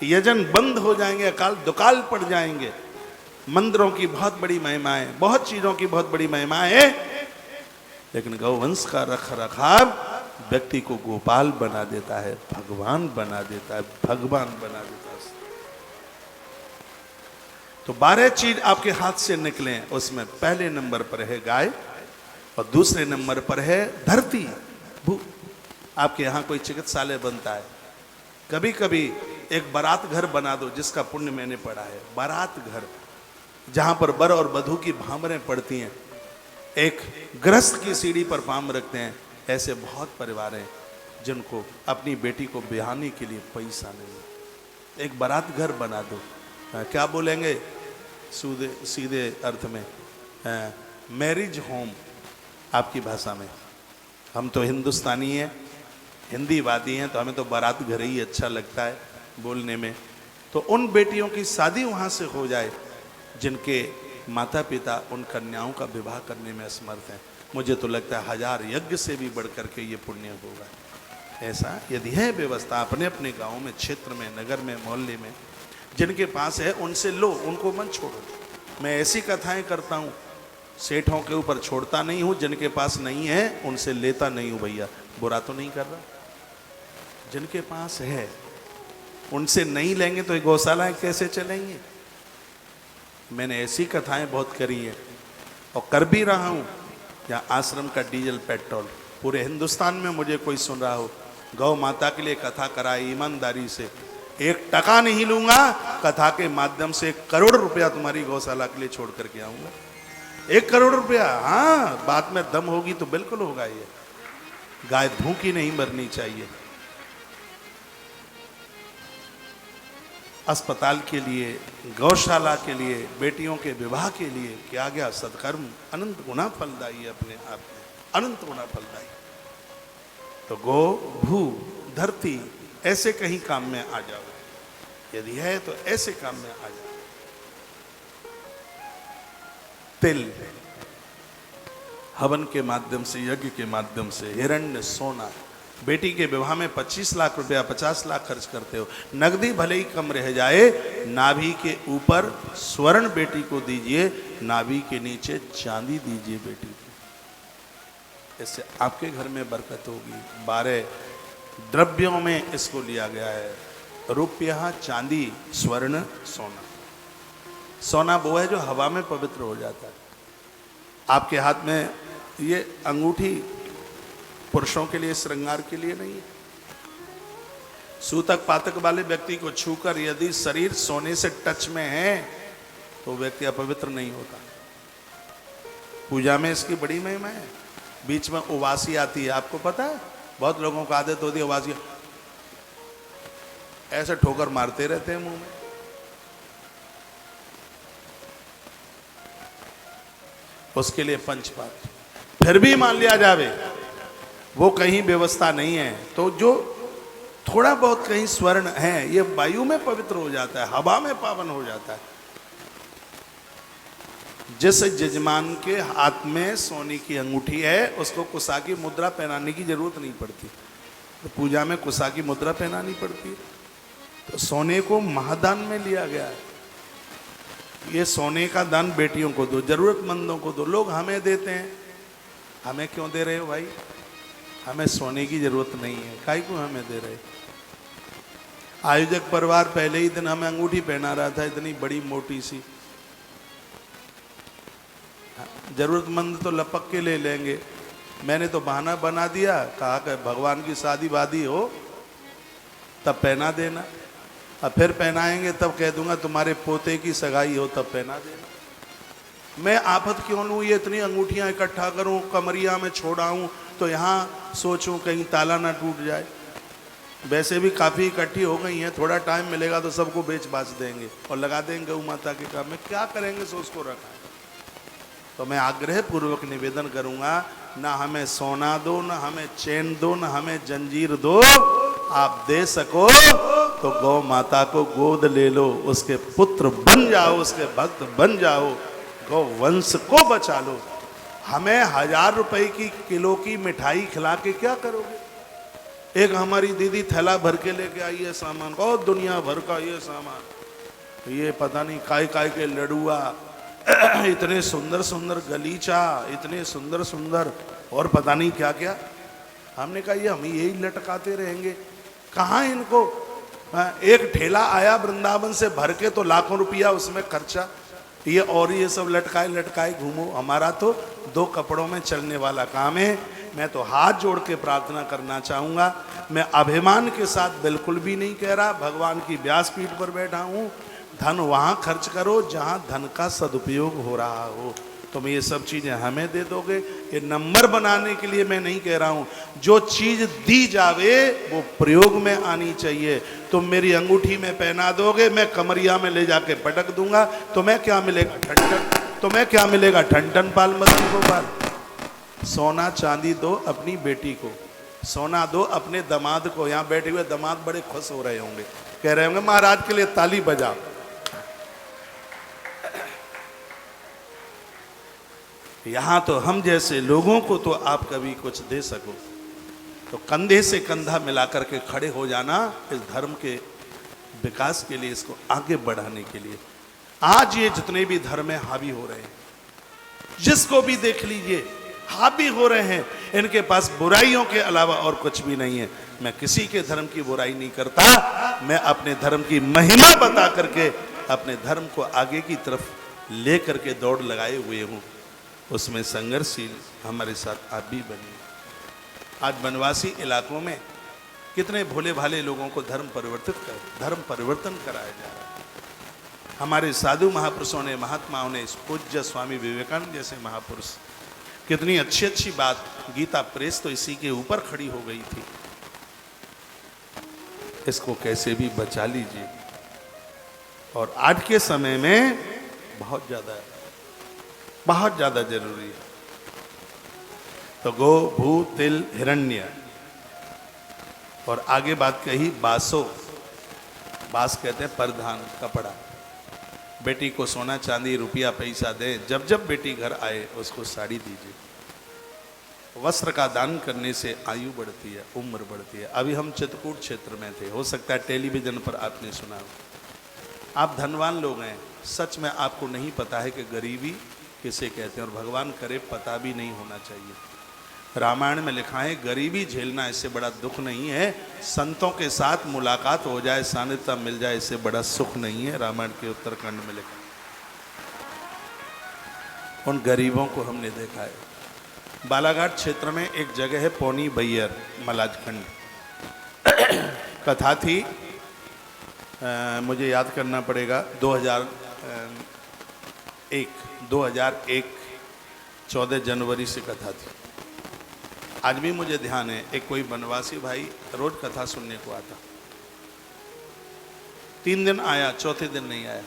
यजन बंद हो जाएंगे, अकाल दुकाल पड़ जाएंगे। मंदिरों की बहुत बड़ी महिमाएं, बहुत चीजों की बहुत बड़ी महिमाएं है, लेकिन गौवंश का रख रखाव व्यक्ति को गोपाल बना देता है, भगवान बना देता है, भगवान बना देता है। तो 12 चीज आपके हाथ से निकले, उसमें पहले नंबर पर है गाय और दूसरे नंबर पर है धरती, भू। आपके यहाँ कोई चिकित्सालय बनता है, कभी कभी एक बारात घर बना दो, जिसका पुण्य मैंने पढ़ा है। बारात घर जहां पर बर और बधू की भामरें पड़ती हैं, एक गृहस्थ की सीढ़ी पर पाम रखते हैं। ऐसे बहुत परिवार हैं जिनको अपनी बेटी को ब्याहने के लिए पैसा नहीं। एक बारात घर बना दो, क्या बोलेंगे सीधे अर्थ में, मैरिज होम आपकी भाषा में। हम तो हिंदुस्तानी हैं, हिंदीवादी हैं, तो हमें तो बारात घर ही अच्छा लगता है बोलने में। तो उन बेटियों की शादी वहाँ से हो जाए जिनके माता पिता उन कन्याओं का विवाह करने में असमर्थ हैं। मुझे तो लगता है 1000 यज्ञ से भी बढ़ करके ये पुण्य होगा। ऐसा यदि है व्यवस्था अपने अपने गाँव में, क्षेत्र में, नगर में, मोहल्ले में, जिनके पास है उनसे लो, उनको मत छोड़ो। मैं ऐसी कथाएं करता हूँ, सेठों के ऊपर छोड़ता नहीं हूँ, जिनके पास नहीं है उनसे लेता नहीं हूँ। भैया बुरा तो नहीं कर रहा, जिनके पास है उनसे नहीं लेंगे तो गौशालाएं कैसे चलेंगी। मैंने ऐसी कथाएं बहुत करी हैं और कर भी रहा हूँ। या आश्रम का डीजल पेट्रोल पूरे हिंदुस्तान में मुझे कोई सुन रहा हो, गौ माता के लिए कथा कराए ईमानदारी से, 1 टका नहीं लूंगा, कथा के माध्यम से 1 करोड़ रुपया तुम्हारी गौशाला के लिए छोड़ करके आऊंगा। 1 करोड़ रुपया, हाँ, बात में दम होगी तो बिल्कुल होगा। ये गाय भूखी नहीं मरनी चाहिए। अस्पताल के लिए, गौशाला के लिए, बेटियों के विवाह के लिए किया गया सत्कर्म अनंत गुना फलदायी है, अपने आप में अनंत गुना फलदायी। तो गो, भू, धरती, ऐसे कहीं काम में आ जाओ, यदि है तो ऐसे काम में आ जाओ। तिल हवन के माध्यम से, यज्ञ के माध्यम से, हिरण्य सोना। बेटी के विवाह में 25 लाख रुपया, 50 लाख खर्च करते हो, नगदी भले ही कम रह जाए, नाभि के ऊपर स्वर्ण बेटी को दीजिए, नाभि के नीचे चांदी दीजिए बेटी को। इससे आपके घर में बरकत होगी। 12 द्रव्यों में इसको लिया गया है। रुपया, चांदी, स्वर्ण, सोना। सोना वो है जो हवा में पवित्र हो जाता है। आपके हाथ में ये अंगूठी पुरुषों के लिए श्रृंगार के लिए नहीं है। सूतक पातक वाले व्यक्ति को छूकर यदि शरीर सोने से टच में है तो व्यक्ति अपवित्र नहीं होता। पूजा में इसकी बड़ी महिमा है। बीच में उवासी आती है, आपको पता है? बहुत लोगों को आदत होती है उवासी ऐसे ठोकर मारते रहते हैं मुंह में। उसके लिए पंचपात्र। फिर भी मान लिया जावे वो कहीं व्यवस्था नहीं है तो जो थोड़ा बहुत कहीं स्वर्ण है ये वायु में पवित्र हो जाता है, हवा में पावन हो जाता है। जिस यजमान के हाथ में सोने की अंगूठी है उसको कुशा की मुद्रा पहनाने की जरूरत नहीं पड़ती। तो पूजा में कुशा की मुद्रा पहनानी पड़ती है। तो सोने को महादान में लिया गया है। ये सोने का दान बेटियों को दो, जरूरतमंदों को दो। लोग हमें देते हैं, हमें क्यों दे रहे हो भाई? हमें सोने की जरूरत नहीं है, काहे को हमें दे रहे? आयोजक परिवार पहले ही दिन हमें अंगूठी पहना रहा था, इतनी बड़ी मोटी सी। जरूरतमंद तो लपक के ले लेंगे। मैंने तो बहाना बना दिया, कहा कि भगवान की शादी वादी हो तब पहना देना, और फिर पहनाएंगे तब कह दूंगा तुम्हारे पोते की सगाई हो तब पहना देना। मैं आफत क्यों लूँ? ये इतनी अंगूठियां इकट्ठा करूं, कमरिया में छोड़ाऊं, तो यहाँ सोचूं कहीं ताला ना टूट जाए। वैसे भी काफ़ी इकट्ठी हो गई हैं, थोड़ा टाइम मिलेगा तो सबको बेच बाच देंगे और लगा देंगे गौ माता के काम में। क्या करेंगे सो उसको रखा है। तो मैं आग्रह पूर्वक निवेदन करूंगा, ना हमें सोना दो, ना हमें चैन दो, ना हमें जंजीर दो। आप दे सको तो गौ माता को गोद ले लो, उसके पुत्र बन जाओ, उसके भक्त बन जाओ, गौ वंश को बचा लो। हमें 1000 रुपए की किलो की मिठाई खिला के क्या करोगे? एक हमारी दीदी थैला भर के लेके आई है सामान, और दुनिया भर का ये सामान, ये पता नहीं काय काय के लड़ुआ, इतने सुंदर सुंदर गलीचा, इतने सुंदर सुंदर और पता नहीं क्या क्या। हमने कहा ये हम यही लटकाते रहेंगे, कहाँ इनको? एक ठेला आया वृंदावन से भर के तो लाखों रुपया उसमें खर्चा, ये और ये सब लटकाए लटकाए घूमो। हमारा तो 2 कपड़ों में चलने वाला काम है। मैं तो हाथ जोड़ के प्रार्थना करना चाहूँगा, मैं अभिमान के साथ बिल्कुल भी नहीं कह रहा, भगवान की व्यासपीठ पर बैठा हूँ। धन वहाँ खर्च करो जहाँ धन का सदुपयोग हो रहा हो। तुम ये सब चीज़ें हमें दे दोगे, ये नंबर बनाने के लिए मैं नहीं कह रहा हूँ। जो चीज़ दी जावे वो प्रयोग में आनी चाहिए। तुम मेरी अंगूठी में पहना दोगे, मैं कमरिया में ले जाके पटक दूंगा, तुम्हें क्या मिलेगा? ठंडन। तुम्हें क्या मिलेगा? ठंडन पाल मदन गोपाल। सोना चांदी दो अपनी बेटी को, सोना दो अपने दामाद को। यहाँ बैठे हुए दामाद बड़े खुश हो रहे होंगे, कह रहे होंगे महाराज के लिए ताली बजाओ। यहाँ तो हम जैसे लोगों को तो आप कभी कुछ दे सको तो कंधे से कंधा मिलाकर के खड़े हो जाना, इस धर्म के विकास के लिए, इसको आगे बढ़ाने के लिए। आज ये जितने भी धर्म में हावी हो रहे हैं, जिसको भी देख लीजिए हावी हो रहे हैं, इनके पास बुराइयों के अलावा और कुछ भी नहीं है। मैं किसी के धर्म की बुराई नहीं करता, मैं अपने धर्म की महिमा बता करके अपने धर्म को आगे की तरफ ले करके दौड़ लगाए हुए हूँ। उसमें संघर्षशील हमारे साथ आप भी बनिए। आज वनवासी इलाकों में कितने भोले भाले लोगों को धर्म परिवर्तन कराया जा रहा है। हमारे साधु महापुरुषों ने, महात्माओं ने, पूज्य स्वामी विवेकानंद जैसे महापुरुष, कितनी अच्छी अच्छी बात, गीता प्रेस तो इसी के ऊपर खड़ी हो गई थी। इसको कैसे भी बचा लीजिए। और आज के समय में बहुत ज्यादा जरूरी है। तो गो भू तिल हिरण्य, और आगे बात कही बासो। बास कहते हैं परधान, कपड़ा। बेटी को सोना चांदी रुपया पैसा दें, जब जब बेटी घर आए उसको साड़ी दीजिए। वस्त्र का दान करने से आयु बढ़ती है, उम्र बढ़ती है। अभी हम चित्रकूट क्षेत्र में थे, हो सकता है टेलीविजन पर आपने सुना हो। आप धनवान लोग हैं, सच में आपको नहीं पता है कि गरीबी किसे कहते हैं, और भगवान करे पता भी नहीं होना चाहिए। रामायण में लिखा है गरीबी झेलना इससे बड़ा दुख नहीं है, संतों के साथ मुलाकात हो जाए, सानिध्य मिल जाए, इससे बड़ा सुख नहीं है। रामायण के उत्तरकांड में लिखा। उन गरीबों को हमने देखा है। बालाघाट क्षेत्र में एक जगह है पौनी बैयर मलाजखंड, कथा थी, मुझे याद करना पड़ेगा 2001 14 जनवरी से कथा थी। आज भी मुझे ध्यान है, एक कोई बनवासी भाई रोज कथा सुनने को आता, 3 दिन आया, चौथे दिन नहीं आया।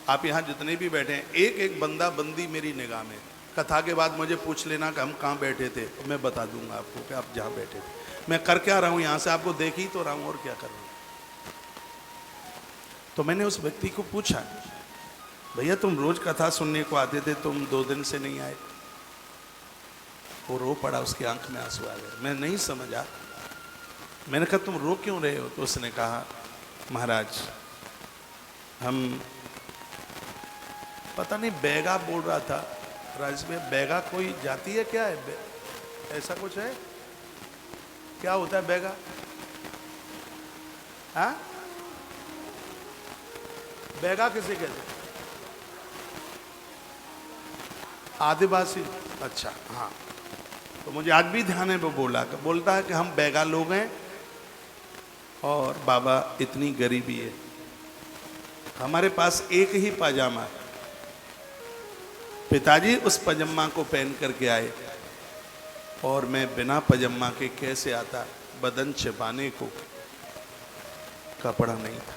आप यहाँ जितने भी बैठे हैं, एक एक बंदा बंदी मेरी निगाह में। कथा के बाद मुझे पूछ लेना कि हम कहाँ बैठे थे, मैं बता दूंगा आपको कि आप जहाँ बैठे थे। मैं कर क्या रहा हूँ यहाँ से, आपको देख ही तो रहा हूँ और क्या कर रहा हूँ। तो मैंने उस व्यक्ति को पूछा, भैया तुम रोज कथा सुनने को आते थे, तुम 2 दिन से नहीं आए। वो रो पड़ा, उसकी आंख में आंसू आ गए। मैं नहीं समझा, मैंने कहा तुम रो क्यों रहे हो? तो उसने कहा महाराज हम, पता नहीं बैगा बोल रहा था, राज में बैगा कोई जाति है क्या है, ऐसा कुछ है क्या? होता है बैगा? हाँ, बैगा किसे कहते हैं? आदिवासी। अच्छा हाँ, तो मुझे आज भी ध्यान है, वो बोलता है कि हम बैगा लोग हैं और बाबा इतनी गरीबी है, हमारे पास एक ही पाजामा है। पिताजी उस पजामा को पहन करके आए और मैं बिना पजामा के कैसे आता, बदन छिपाने को कपड़ा नहीं था।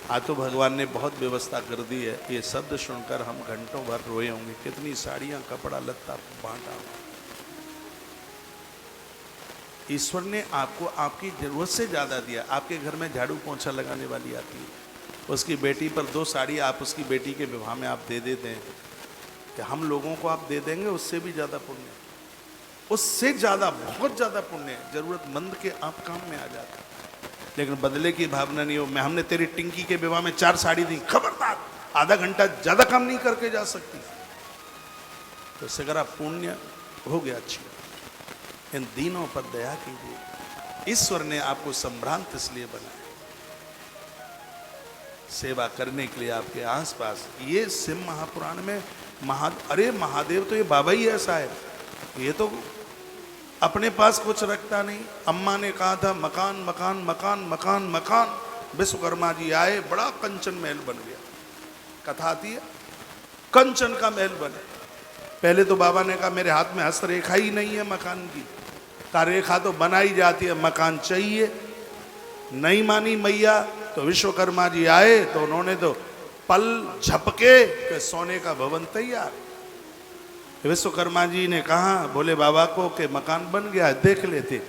आज तो भगवान ने बहुत व्यवस्था कर दी है। ये शब्द सुनकर हम घंटों भर रोए होंगे, कितनी साड़ियां, कपड़ा लत्ता बांटा। ईश्वर ने आपको आपकी जरूरत से ज्यादा दिया। आपके घर में झाड़ू पोंछा लगाने वाली आती है, उसकी बेटी पर 2 साड़ी आप उसकी बेटी के विवाह में आप दे देते हैं, कि हम लोगों को आप दे देंगे, उससे भी ज्यादा पुण्य, उससे ज्यादा, बहुत ज्यादा पुण्य जरूरतमंद के आप काम में आ जाते हैं। लेकिन बदले की भावना नहीं हो। मैं, हमने तेरी टिंकी के विवाह में 4 साड़ी दी, खबरदार आधा घंटा ज्यादा काम नहीं करके जा सकती, तो सगरा पुण्य हो गया। अच्छी, इन दीनों पर दया कीजिए। ईश्वर ने आपको संभ्रांत इसलिए बनाया, सेवा करने के लिए आपके आसपास। ये सिम महापुराण में अरे महादेव तो ये बाबा ही ऐसा है, ये तो अपने पास कुछ रखता नहीं। अम्मा ने कहा था मकान मकान मकान मकान मकान, विश्वकर्मा जी आए, बड़ा कंचन महल बन गया। कथा आती है, कंचन का महल बने। पहले तो बाबा ने कहा मेरे हाथ में हस्तरेखा ही नहीं है मकान की, का रेखा तो बनाई जाती है, मकान चाहिए। नहीं मानी मैया, तो विश्वकर्मा जी आए तो उन्होंने तो पल झपके के सोने का भवन तैयार। विश्वकर्मा जी ने कहा बोले बाबा को कि मकान बन गया है, देख लेते।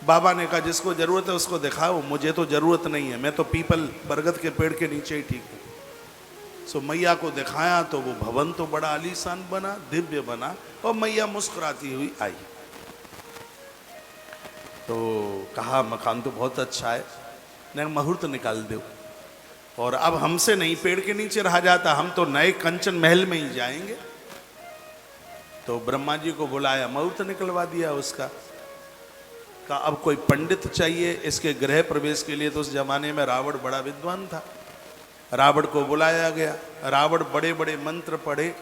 बाबा ने कहा जिसको जरूरत है उसको दिखाओ, मुझे तो जरूरत नहीं है, मैं तो पीपल बरगद के पेड़ के नीचे ही ठीक हूँ। सो मैया को दिखाया तो वो भवन तो बड़ा आलीशान बना, दिव्य बना, और मैया मुस्कुराती हुई आई। तो कहा मकान तो बहुत अच्छा है, नहीं मुहूर्त निकाल दो। और अब हमसे नहीं पेड़ के नीचे रहा जाता, हम तो नए कंचन महल में ही जाएंगे। तो ब्रह्मा जी को बुलाया, मुहूर्त निकलवा दिया उसका। का अब कोई पंडित चाहिए इसके गृह प्रवेश के लिए। तो उस जमाने में रावण बड़ा विद्वान था, रावण को बुलाया गया। रावण बड़े बड़े मंत्र पढ़े,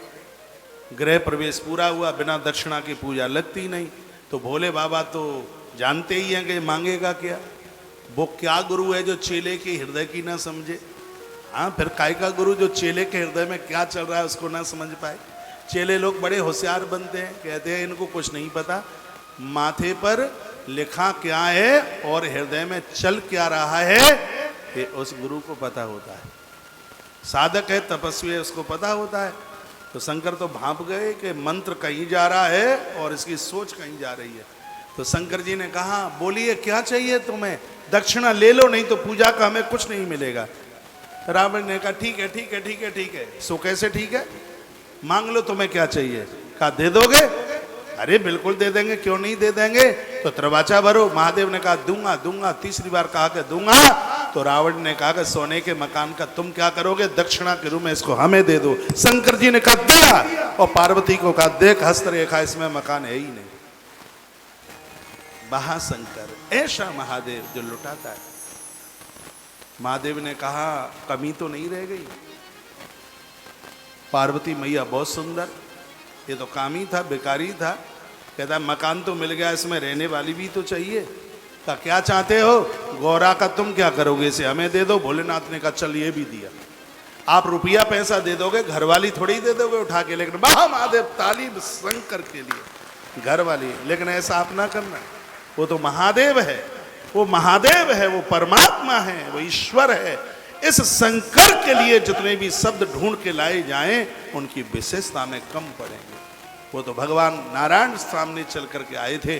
गृह प्रवेश पूरा हुआ। बिना दक्षिणा की पूजा लगती नहीं। तो भोले बाबा तो जानते ही हैं कि मांगेगा क्या। वो क्या गुरु है जो चेले के हृदय की ना समझे। हाँ, फिर काय का गुरु जो चेले के हृदय में क्या चल रहा है उसको ना समझ पाए। चेले लोग बड़े होशियार बनते हैं, कहते हैं इनको कुछ नहीं पता, माथे पर लिखा क्या है और हृदय में चल क्या रहा है ये उस गुरु को पता होता है। साधक है, तपस्वी है, उसको पता होता है। तो शंकर तो भांप गए कि मंत्र कहीं जा रहा है और इसकी सोच कहीं जा रही है। तो शंकर जी ने कहा बोलिए क्या चाहिए तुम्हें, दक्षिणा ले लो नहीं तो पूजा का हमें कुछ नहीं मिलेगा। रावण ने कहा ठीक है ठीक है ठीक है ठीक है। सो कैसे ठीक है, मांग लो तुम्हें क्या चाहिए। कहा दे दोगे, अरे बिल्कुल दे देंगे, क्यों नहीं दे देंगे। तो त्रवाचा भरो। महादेव ने कहा दूंगा दूंगा, तीसरी बार कहा कि दूंगा। तो रावण ने कहा कि सोने के मकान का तुम क्या करोगे, दक्षिणा के रूप में इसको हमें दे दो। शंकर जी ने कहा दिया, और पार्वती को कहा देख हस्तरेखा, इसमें मकान है ही नहीं। महाशंकर, ऐसा महादेव जो लुटाता है। महादेव ने कहा कमी तो नहीं रह गई, पार्वती मैया बहुत सुंदर, ये तो कामी था, बेकारी था। कहता मकान तो मिल गया, इसमें रहने वाली भी तो चाहिए। का क्या चाहते हो गौरा का, तुम क्या करोगे, इसे हमें दे दो। भोलेनाथ ने कहा चल ये भी दिया। आप रुपया पैसा दे दोगे, घरवाली थोड़ी दे दोगे उठा के, लेकिन महा महादेव तालीम शंकर के लिए घरवाली, लेकिन ऐसा आप ना करना। वो तो महादेव है, वो महादेव है, वो परमात्मा है, वो ईश्वर है। इस शंकर के लिए जितने भी शब्द ढूंढ के लाए जाएं उनकी विशेषता में कम पड़ेंगे। वो तो भगवान नारायण सामने चल करके आए थे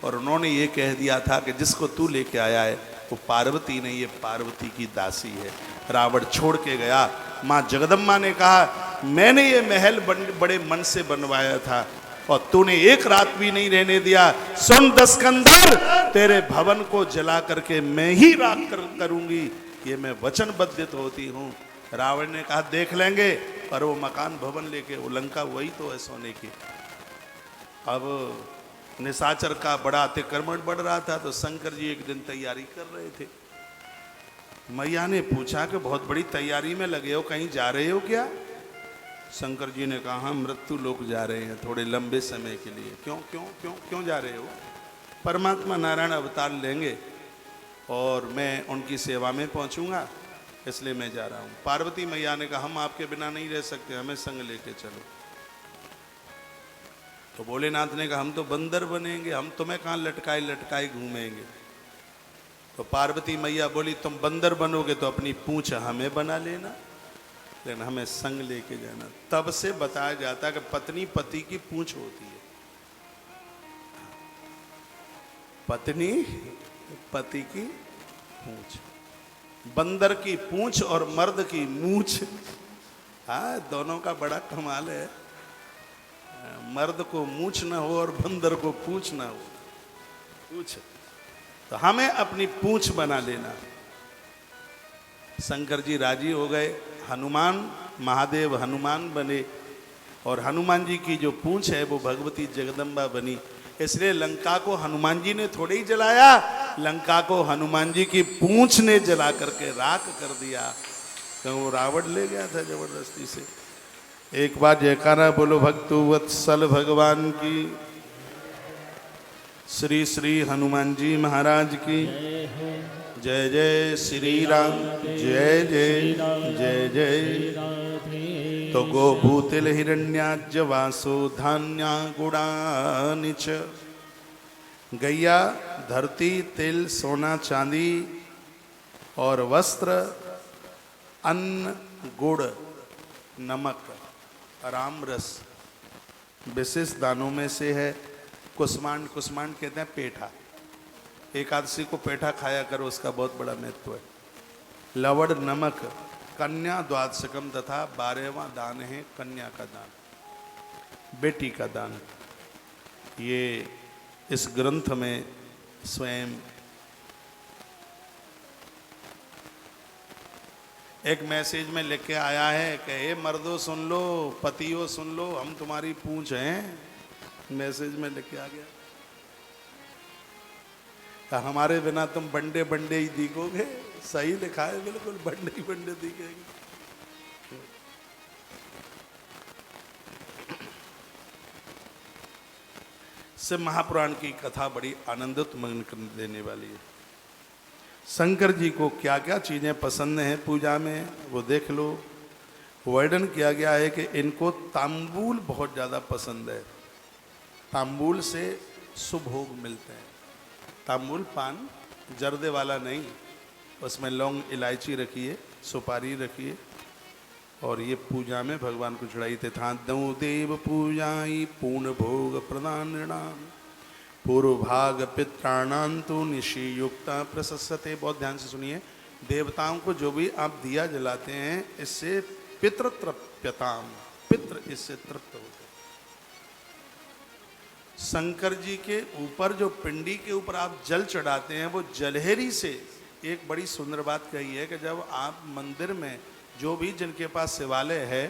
और उन्होंने ये कह दिया था कि जिसको तू लेके आया है वो पार्वती नहीं, ये पार्वती की दासी है। रावण छोड़ के गया। माँ जगदम्बा ने कहा मैंने ये महल बड़े मन से बनवाया था और तूने एक रात भी नहीं रहने दिया। सुन दस्कंदर, तेरे भवन को जला करके मैं ही राख करूंगी, ये मैं वचनबद्ध होती हूँ। रावण ने कहा देख लेंगे, पर वो मकान भवन लेके वो लंका वही तो है सोने की। अब निशाचर का बड़ा अतिक्रमण बढ़ रहा था, तो शंकर जी एक दिन तैयारी कर रहे थे। मैया ने पूछा कि बहुत बड़ी तैयारी में लगे हो, कहीं जा रहे हो क्या? शंकर जी ने कहा हम मृत्यु लोक जा रहे हैं थोड़े लंबे समय के लिए। क्यों क्यों क्यों क्यों जा रहे हो? परमात्मा नारायण अवतार लेंगे और मैं उनकी सेवा में पहुंचूंगा, इसलिए मैं जा रहा हूं। पार्वती मैया ने कहा हम आपके बिना नहीं रह सकते, हमें संग लेके चलो। तो भोलेनाथ ने कहा हम तो बंदर बनेंगे, हम तुम्हें कहाँ लटकाए लटकाए घूमेंगे। तो पार्वती मैया बोली तुम बंदर बनोगे तो अपनी पूंछ हमें बना लेना, लेकिन हमें संग लेके जाना। तब से बताया जाता है कि पत्नी पति की पूंछ होती है, पत्नी पति की पूंछ। बंदर की पूंछ और मर्द की मूंछ, दोनों का बड़ा कमाल है। मर्द को मूंछ ना हो और बंदर को पूंछ ना हो, पूंछ। तो हमें अपनी पूंछ बना लेना। शंकर जी राजी हो गए। हनुमान, महादेव हनुमान बने और हनुमान जी की जो पूंछ है वो भगवती जगदम्बा बनी। इसलिए लंका को हनुमान जी ने थोड़े ही जलाया, लंका को हनुमान जी की पूंछ ने जला करके राख कर दिया, क्योंकि वो रावण ले गया था जबरदस्ती से। एक बार जयकारा बोलो भक्तु वत्सल भगवान की। श्री श्री हनुमान जी महाराज की जय। जय श्री राम, जय जय जय जय। तो गोभूतिल हिरण्याज वासो धान्या गुणानि च। गैया, धरती, तिल, सोना, चांदी और वस्त्र, अन्न, गुड़, नमक, राम रस विशेष दानों में से है। कुसमांड, कुसमांड कहते हैं पेठा। एकादशी को पेठा खाया करो, उसका बहुत बड़ा महत्व है। लवड़, नमक, कन्या द्वादशकम तथा 12वां दान है कन्या का दान, बेटी का दान। ये इस ग्रंथ में स्वयं एक मैसेज में लिख के आया है कि हे मर्दों सुन लो, पतियों सुन लो, हम तुम्हारी पूंछ हैं। मैसेज में लिख के आ गया। हमारे बिना तुम बंडे बंडे ही दिखोगे। सही लिखा है, बिल्कुल बंडे ही बंडे दिखेंगे। से महापुराण की कथा बड़ी आनंदित मग्न कर देने वाली है। शंकर जी को क्या क्या चीजें पसंद हैं पूजा में वो देख लो। वर्णन किया गया है कि इनको तांबूल बहुत ज्यादा पसंद है। तांबूल से शुभ भोग मिलते हैं। तांबूल पान जर्दे वाला नहीं, उसमें लौंग इलायची रखिए, सुपारी रखिए और ये पूजा में भगवान को चढ़ाई थे। था दऊ देव पूजाई पूर्ण भोग प्रदान पूर्व भाग पित्राणां तो निशि युक्ता प्रशस्यते। बहुत ध्यान से सुनिए। देवताओं को जो भी आप दिया जलाते हैं इससे पितृ तृप्यताम, पितृ इससे तृप्त होते। शंकर जी के ऊपर जो पिंडी के ऊपर आप जल चढ़ाते हैं वो जलहरी से। एक बड़ी सुंदर बात कही है कि जब आप मंदिर में जो भी जिनके पास शिवालय है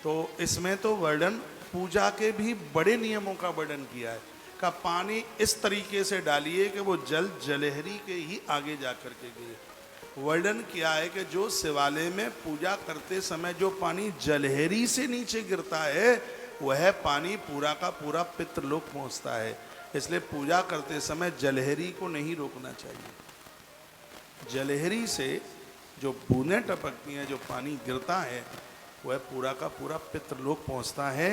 तो इसमें तो वर्णन पूजा के भी बड़े नियमों का वर्णन किया है। का पानी इस तरीके से डालिए कि वो जल जलहरी के ही आगे जा कर के गिरे। वर्णन किया है कि जो शिवालय में पूजा करते समय जो पानी जलहरी से नीचे गिरता है वह पानी पूरा का पूरा पितृलोक पहुंचता है। इसलिए पूजा करते समय जलहरी को नहीं रोकना चाहिए। जलहरी से जो बूंदें टपकती हैं, जो पानी गिरता है, वह पूरा का पूरा पितृलोक पहुंचता है।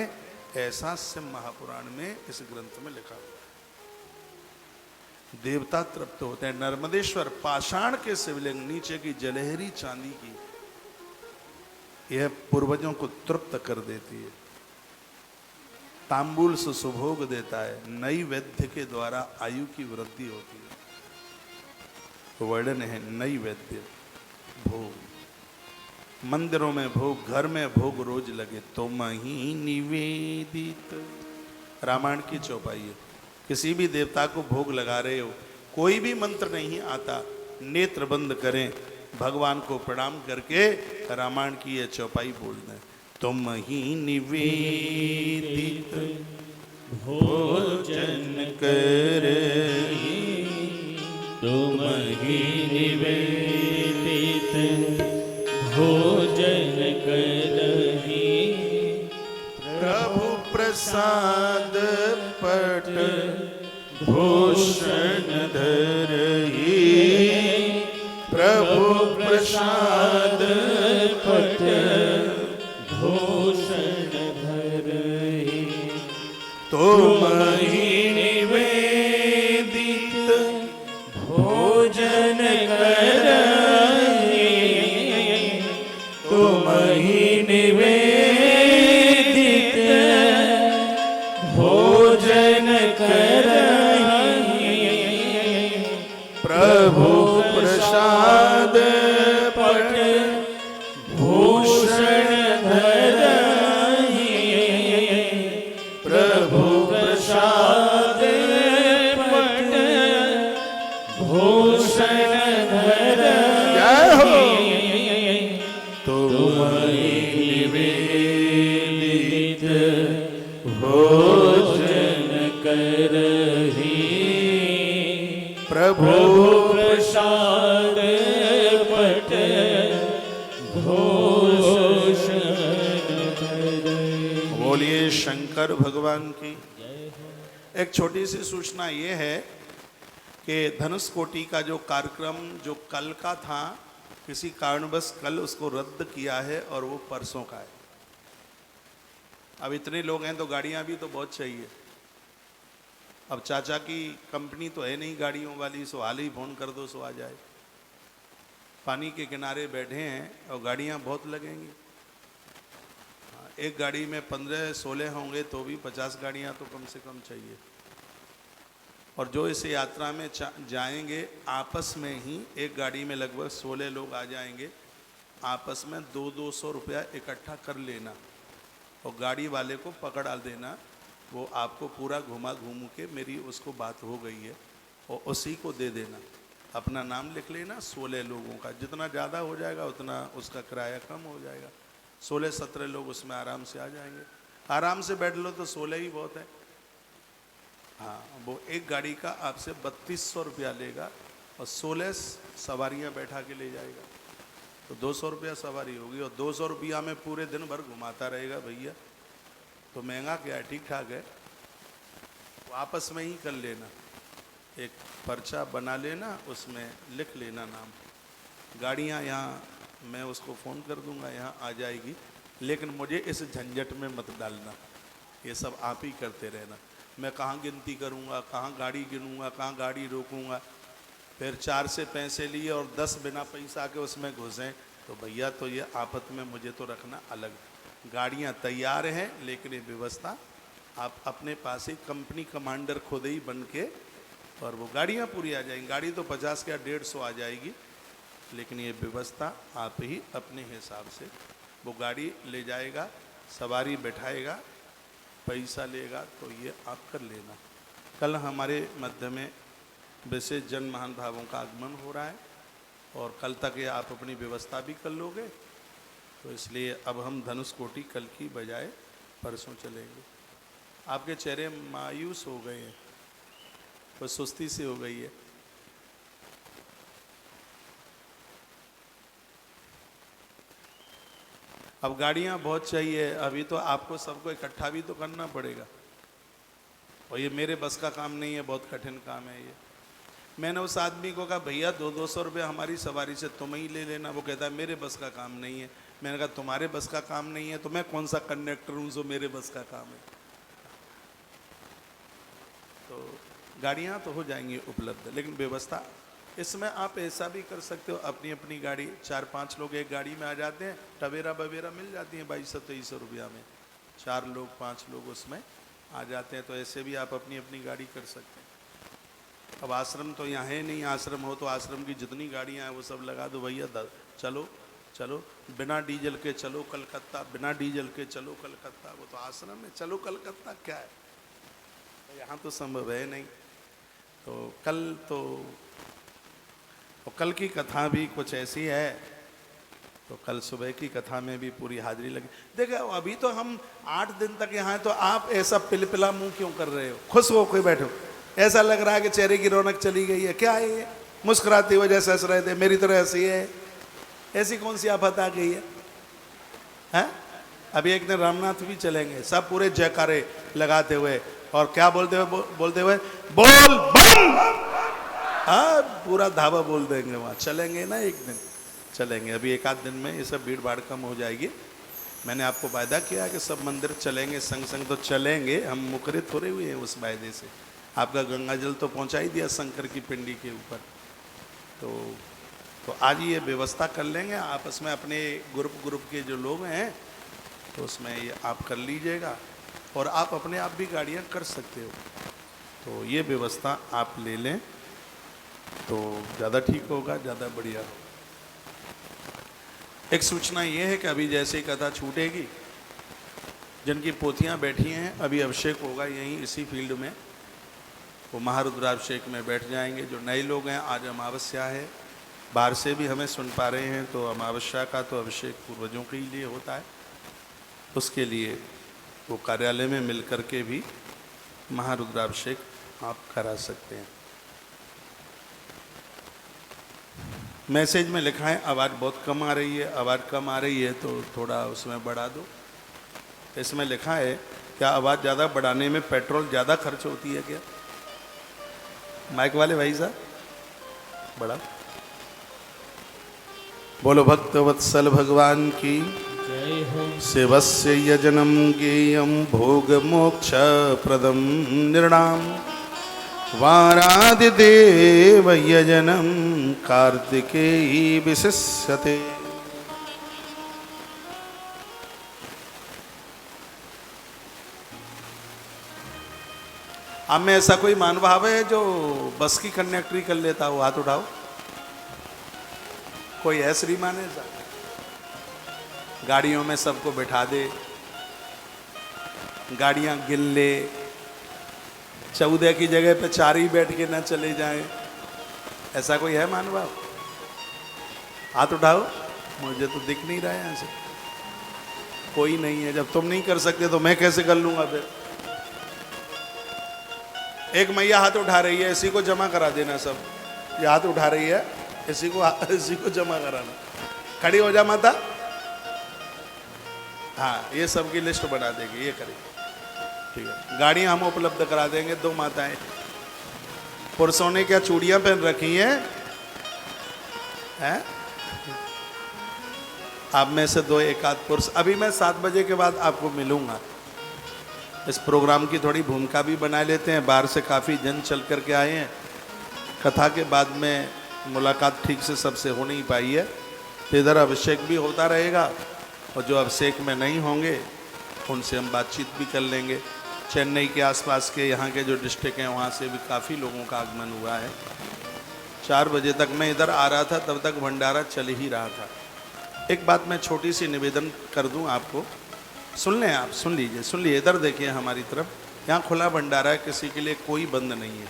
ऐसा शिव महापुराण में इस ग्रंथ में लिखा हुआ है। देवता तृप्त होते हैं। नर्मदेश्वर पाषाण के शिवलिंग, नीचे की जलहरी चांदी की, यह पूर्वजों को तृप्त कर देती है। तांबूल से सुभोग देता है। नई वैद्य के द्वारा आयु की वृद्धि होती है। तो वर्णन है नई वैद्य भोग, मंदिरों में भोग, घर में भोग रोज लगे तो मही निवेदित। रामायण की चौपाई है। किसी भी देवता को भोग लगा रहे हो, कोई भी मंत्र नहीं आता, नेत्र बंद करें, भगवान को प्रणाम करके रामायण की यह चौपाई बोल दें। तुम ही निवेदित भोजन करही, तुम ही निवेदित भोजन करही, प्रभु प्रसाद पट भूषण धरही, प्रभु प्रसाद पट भूषण धरही, तुम ही निवेदित भोजन करही, तुम ही निवेदित भोजन करही, प्रभु प्रसाद पट भूषण धरही, प्रभु प्रसाद पट भूषण धरही, जय हो। तुम ही निवेदित भोजन करही, प्रभु प्रसाद पट भूषण धरही। बोलिए शंकर भगवान की। एक छोटी सी सूचना ये है कि धनुष कोटि का जो कार्यक्रम जो कल का था, किसी कारणवश कल उसको रद्द किया है और वो परसों का है। अब इतने लोग हैं तो गाड़ियां भी तो बहुत चाहिए। अब चाचा की कंपनी तो है नहीं गाड़ियों वाली, सो हाल ही फोन कर दो सो आ जाए। पानी के किनारे बैठे हैं और गाड़ियां बहुत लगेंगी। एक गाड़ी में 15-16 होंगे तो भी 50 गाड़ियां तो कम से कम चाहिए। और जो इस यात्रा में जाएंगे आपस में ही, एक गाड़ी में लगभग 16 लोग आ जाएंगे। आपस में 200-200 रुपया इकट्ठा कर लेना और गाड़ी वाले को पकड़ा देना। वो आपको पूरा घुमा घूम के, मेरी उसको बात हो गई है, और उसी को दे देना। अपना नाम लिख लेना। 16 लोगों का जितना ज़्यादा हो जाएगा उतना उसका किराया कम हो जाएगा। 16-17 लोग उसमें आराम से आ जाएंगे। आराम से बैठ लो तो 16 ही बहुत है। हाँ, वो एक गाड़ी का आपसे 3200 रुपया लेगा और 16 सवारियाँ बैठा के ले जाएगा, तो 200 रुपया सवारी होगी। और 200 रुपया में पूरे दिन भर घुमाता रहेगा भैया, तो महंगा क्या है, ठीक ठाक है। वो आपस में ही कर लेना, एक पर्चा बना लेना, उसमें लिख लेना नाम। गाड़ियाँ यहाँ मैं उसको फ़ोन कर दूंगा, यहाँ आ जाएगी। लेकिन मुझे इस झंझट में मत डालना, ये सब आप ही करते रहना। मैं कहाँ गिनती करूँगा, कहाँ गाड़ी गिनूँगा, कहाँ गाड़ी रोकूँगा, फिर 4 से पैसे लिए और 10 बिना पैसा के उसमें घुसें, तो भैया तो ये आफत में मुझे तो रखना अलग। गाड़ियाँ तैयार हैं, लेकिन ये व्यवस्था आप अपने पास ही कंपनी कमांडर खुद ही बन के, और वो गाड़ियाँ पूरी आ जाएंगी। गाड़ी तो 50 या 150 आ जाएगी, लेकिन ये व्यवस्था आप ही अपने हिसाब से, वो गाड़ी ले जाएगा, सवारी बैठाएगा, पैसा लेगा, तो ये आप कर लेना। कल हमारे मध्य में विशेष जन महान भावों का आगमन हो रहा है और कल तक ये आप अपनी व्यवस्था भी कर लोगे, तो इसलिए अब हम धनुष कोटि कल की बजाय परसों चलेंगे। आपके चेहरे मायूस हो गए हैं, वो सुस्ती से हो गई है। अब गाड़ियां बहुत चाहिए, अभी तो आपको सबको इकट्ठा भी तो करना पड़ेगा, और ये मेरे बस का काम नहीं है, बहुत कठिन काम है ये। मैंने उस आदमी को कहा भैया 200 रुपये हमारी सवारी से तुम ही ले लेना। वो कहता है मेरे बस का काम नहीं है। मैंने कहा तुम्हारे बस का काम नहीं है तो मैं कौन सा कंडक्टर हूँ जो मेरे बस का काम है। तो गाड़ियाँ तो हो जाएंगी उपलब्ध, लेकिन व्यवस्था इसमें आप ऐसा भी कर सकते हो, अपनी अपनी गाड़ी 4-5 लोग एक गाड़ी में आ जाते हैं, टवेरा बवेरा मिल जाती हैं 2200-2300 रुपया में, 4 लोग 5 लोग उसमें आ जाते हैं। तो ऐसे भी आप अपनी अपनी गाड़ी कर सकते हैं। अब आश्रम तो यहाँ है नहीं, आश्रम हो तो आश्रम की जितनी गाड़ियाँ हैं वो सब लगा दो भैया, चलो चलो, बिना डीजल के चलो कलकत्ता, बिना डीजल के चलो कलकत्ता। वो तो आश्रम में चलो कलकत्ता क्या है, तो यहाँ तो संभव है नहीं। तो कल की कथा भी कुछ ऐसी है, तो कल सुबह की कथा में भी पूरी हाजिरी लगी। देखो अभी तो हम 8 दिन तक यहाँ हैं, तो आप ऐसा पिलपिला मुंह क्यों कर रहे हो? खुश हो कोई बैठो, ऐसा लग रहा है कि चेहरे की रौनक चली गई है। क्या है ये? मुस्कुराते हुए जैसे हंस रहे थे, मेरी तरह ऐसी है, ऐसी कौन सी आफत आ गई है? हैं? अभी एक दिन रामनाथ भी चलेंगे, सब पूरे जयकारे लगाते हुए, और क्या बोलते हुए बोल बम, हाँ पूरा धावा बोल देंगे। वहाँ चलेंगे ना, एक दिन चलेंगे। अभी 1 आध दिन में ये सब भीड़ भाड़ कम हो जाएगी। मैंने आपको वायदा किया कि सब मंदिर चलेंगे संग संग, तो चलेंगे, हम मुकर्रर थोड़े हुए हैं उस वायदे से। आपका गंगा जल तो पहुंचा ही दिया शंकर की पिंडी के ऊपर। तो आज ये व्यवस्था कर लेंगे आपस में, अपने ग्रुप के जो लोग हैं तो उसमें ये आप कर लीजिएगा, और आप अपने आप भी गाड़ियाँ कर सकते हो। तो ये व्यवस्था आप ले लें तो ज़्यादा ठीक होगा, ज़्यादा बढ़िया होगा। एक सूचना ये है कि अभी जैसे ही कथा छूटेगी, जिनकी पोथियाँ बैठी हैं, अभी अभिषेक होगा यहीं इसी फील्ड में, वो महारुद्राभिषेक में बैठ जाएंगे। जो नए लोग हैं, आज अमावस्या है, बाहर से भी हमें सुन पा रहे हैं, तो अमावस्या का तो अभिषेक पूर्वजों के लिए होता है, उसके लिए वो कार्यालय में मिल कर के भी महारुद्राभिषेक आप करा सकते हैं। मैसेज में लिखा है आवाज़ बहुत कम आ रही है, आवाज़ कम आ रही है तो थोड़ा उसमें बढ़ा दो। इसमें लिखा है क्या आवाज़ ज़्यादा बढ़ाने में पेट्रोल ज़्यादा खर्च होती है क्या? माइक वाले भाई साहब बढ़ा। बोलो भक्त वत्सल भगवान की जय हो। शिवस्य यजनम गेयम भोग मोक्ष प्रदम निर्णाम वारादिदेव यजनम कार्तिकेयी विशिष्यते। आप में ऐसा कोई महानुभाव है जो बस की कंडक्टरी कर लेता हो? हाथ उठाओ। कोई है श्रीमान ऐसा? गाड़ियों में सबको बिठा दे, गाड़ियां गिन ले, 14 की जगह पे 4 ही बैठ के ना चले जाएं, ऐसा कोई है महानुभाव? हाथ उठाओ। मुझे तो दिख नहीं रहा है यहाँ से, कोई नहीं है। जब तुम नहीं कर सकते तो मैं कैसे कर लूंगा फिर? एक मैया हाथ उठा रही है, इसी को जमा करा देना सब। ये हाथ उठा रही है, इसी को जमा कराना। खड़ी हो जा माता। हाँ, ये सबकी लिस्ट बना देगी, ये करेगी। ठीक है, गाड़ियां हम उपलब्ध करा देंगे। 2 माताएं, पुरुषों ने क्या चूड़ियां पहन रखी हैं? हैं? आप में से 2 एक आध पुरुष। अभी मैं 7 बजे के बाद आपको मिलूंगा। इस प्रोग्राम की थोड़ी भूमिका भी बना लेते हैं। बाहर से काफ़ी जन चल कर के आए हैं, कथा के बाद में मुलाकात ठीक से सबसे हो नहीं पाई है, तो इधर अभिषेक भी होता रहेगा, और जो अभिषेक में नहीं होंगे उनसे हम बातचीत भी कर लेंगे। चेन्नई के आसपास के यहाँ के जो डिस्ट्रिक्ट हैं वहाँ से भी काफ़ी लोगों का आगमन हुआ है। 4 बजे तक मैं इधर आ रहा था, तब तक भंडारा चल ही रहा था। एक बात मैं छोटी सी निवेदन कर दूं आपको, सुन लें आप, सुन लीजिए, इधर देखिए हमारी तरफ। यहाँ खुला भंडारा है, किसी के लिए कोई बंद नहीं है,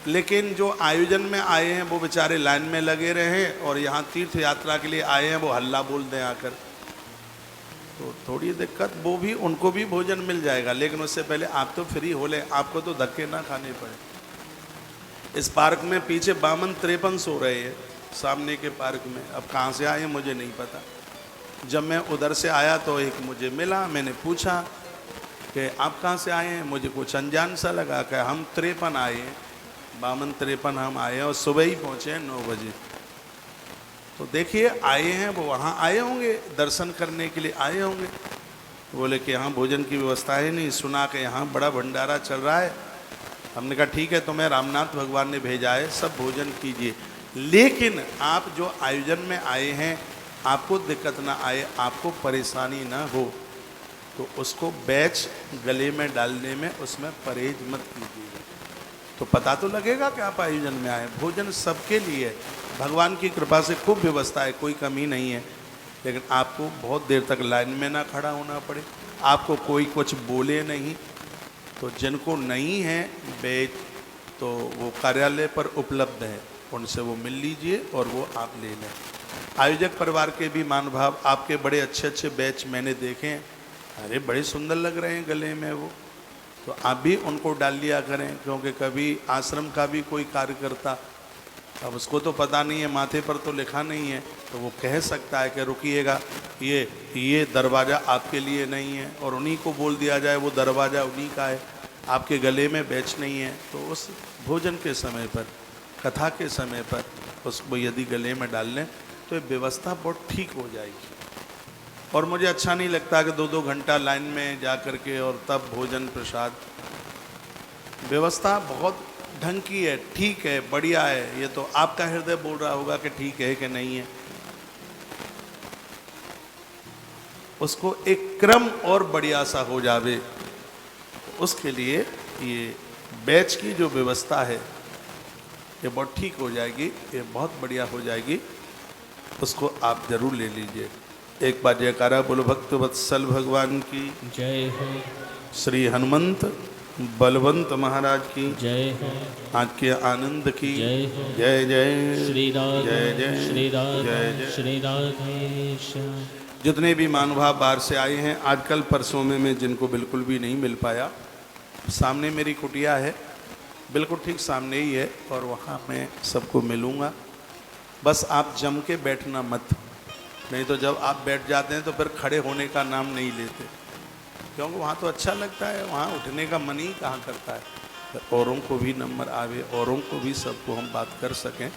लेकिन जो आयोजन में आए हैं वो बेचारे लाइन में लगे रहे हैं, और यहाँ तीर्थ यात्रा के लिए आए हैं वो हल्ला बोल दें आकर, तो थोड़ी दिक्कत। वो भी, उनको भी भोजन मिल जाएगा, लेकिन उससे पहले आप तो फ्री हो लें, आपको तो धक्के ना खाने पड़े। इस पार्क में पीछे 52-53 सो रहे हैं सामने के पार्क में। अब कहाँ से आए मुझे नहीं पता। जब मैं उधर से आया तो एक मुझे मिला, मैंने पूछा कि आप कहाँ से आए हैं। मुझे कुछ अनजान सा लगा कि हम 53 आए हैं, 52-53 हम आए हैं और सुबह ही पहुँचे हैं 9 बजे। तो देखिए आए हैं, वो वहाँ आए होंगे दर्शन करने के लिए आए होंगे। बोले कि यहाँ भोजन की व्यवस्था है नहीं, सुना कि यहाँ बड़ा भंडारा चल रहा है। हमने कहा ठीक है, तुम्हें रामनाथ भगवान ने भेजा है, सब भोजन कीजिए, लेकिन आप जो आयोजन में आए हैं आपको दिक्कत ना आए, आपको परेशानी ना हो, तो उसको बैच गले में डालने में उसमें परहेज मत कीजिए। तो पता तो लगेगा कि आप आयोजन में आए। भोजन सबके लिए है, भगवान की कृपा से खूब व्यवस्था है, कोई कमी नहीं है, लेकिन आपको बहुत देर तक लाइन में ना खड़ा होना पड़े, आपको कोई कुछ बोले नहीं। तो जिनको नहीं है बैच तो वो कार्यालय पर उपलब्ध है, उनसे वो मिल लीजिए और वो आप ले लें। आयोजक परिवार के भी महानुभाव, आपके बड़े अच्छे अच्छे बैच मैंने देखे हैं, अरे बड़े सुंदर लग रहे हैं गले में वो, तो आप भी उनको डाल लिया करें। क्योंकि कभी आश्रम का भी कोई कार्यकर्ता, अब उसको तो पता नहीं है, माथे पर तो लिखा नहीं है, तो वो कह सकता है कि रुकिएगा, ये दरवाज़ा आपके लिए नहीं है, और उन्हीं को बोल दिया जाए वो दरवाज़ा उन्हीं का है, आपके गले में बैच नहीं है। तो उस भोजन के समय पर, कथा के समय पर उसको यदि गले में डाल लें तो ये व्यवस्था बहुत ठीक हो जाएगी। और मुझे अच्छा नहीं लगता कि 2-2 घंटा लाइन में जा कर के और तब भोजन प्रसाद। व्यवस्था बहुत ढंग की है, ठीक है, बढ़िया है। ये तो आपका हृदय बोल रहा होगा कि ठीक है कि नहीं है, उसको एक क्रम और बढ़िया सा हो जावे, उसके लिए ये बैच की जो व्यवस्था है ये बहुत ठीक हो जाएगी, ये बहुत बढ़िया हो जाएगी, उसको आप जरूर ले लीजिए। एक बार जयकारा बोलो भक्त वत्सल भगवान की जय हो, श्री हनुमंत बलवंत महाराज की जय हो, आज के आनंद की जय हो। जय जय श्री राधे, जय जय श्री राधे, जय जय। श्री राधेश्याम। जितने भी महानुभाव बाहर से आए हैं, आजकल परसों में मैं जिनको बिल्कुल भी नहीं मिल पाया, सामने मेरी कुटिया है, बिल्कुल ठीक सामने ही है, और वहाँ मैं सबको मिलूँगा। बस आप जम के बैठना मत, नहीं तो जब आप बैठ जाते हैं तो फिर खड़े होने का नाम नहीं लेते, क्योंकि वहाँ तो अच्छा लगता है, वहाँ उठने का मन ही कहाँ करता है। तो औरों को भी नंबर आवे, औरों को भी सबको हम बात कर सकें,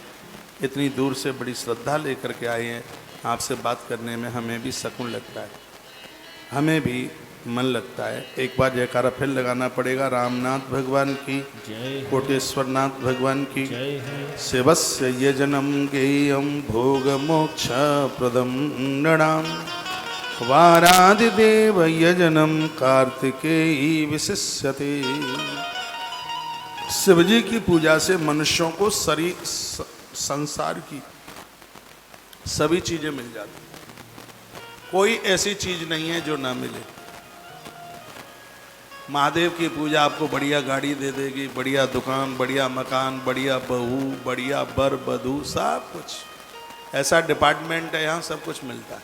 इतनी दूर से बड़ी श्रद्धा लेकर के आए हैं, आपसे बात करने में हमें भी सकून लगता है, हमें भी मन लगता है। एक बार जयकारा फिर लगाना पड़ेगा। रामनाथ भगवान की जय हो, कोटेश्वरनाथ भगवान की जय हो। शिवस्य यजनम गेयम भोग मोक्ष प्रदम नृणाम वारादिदेव यजनम कार्तिकेयी विशिष्यते। शिव जी की पूजा से मनुष्यों को संसार की सभी चीजें मिल जाती, कोई ऐसी चीज नहीं है जो ना मिले। महादेव की पूजा आपको बढ़िया गाड़ी दे देगी, बढ़िया दुकान, बढ़िया मकान, बढ़िया बहू, बढ़िया बर बधू, सब कुछ ऐसा डिपार्टमेंट है, यहाँ सब कुछ मिलता है।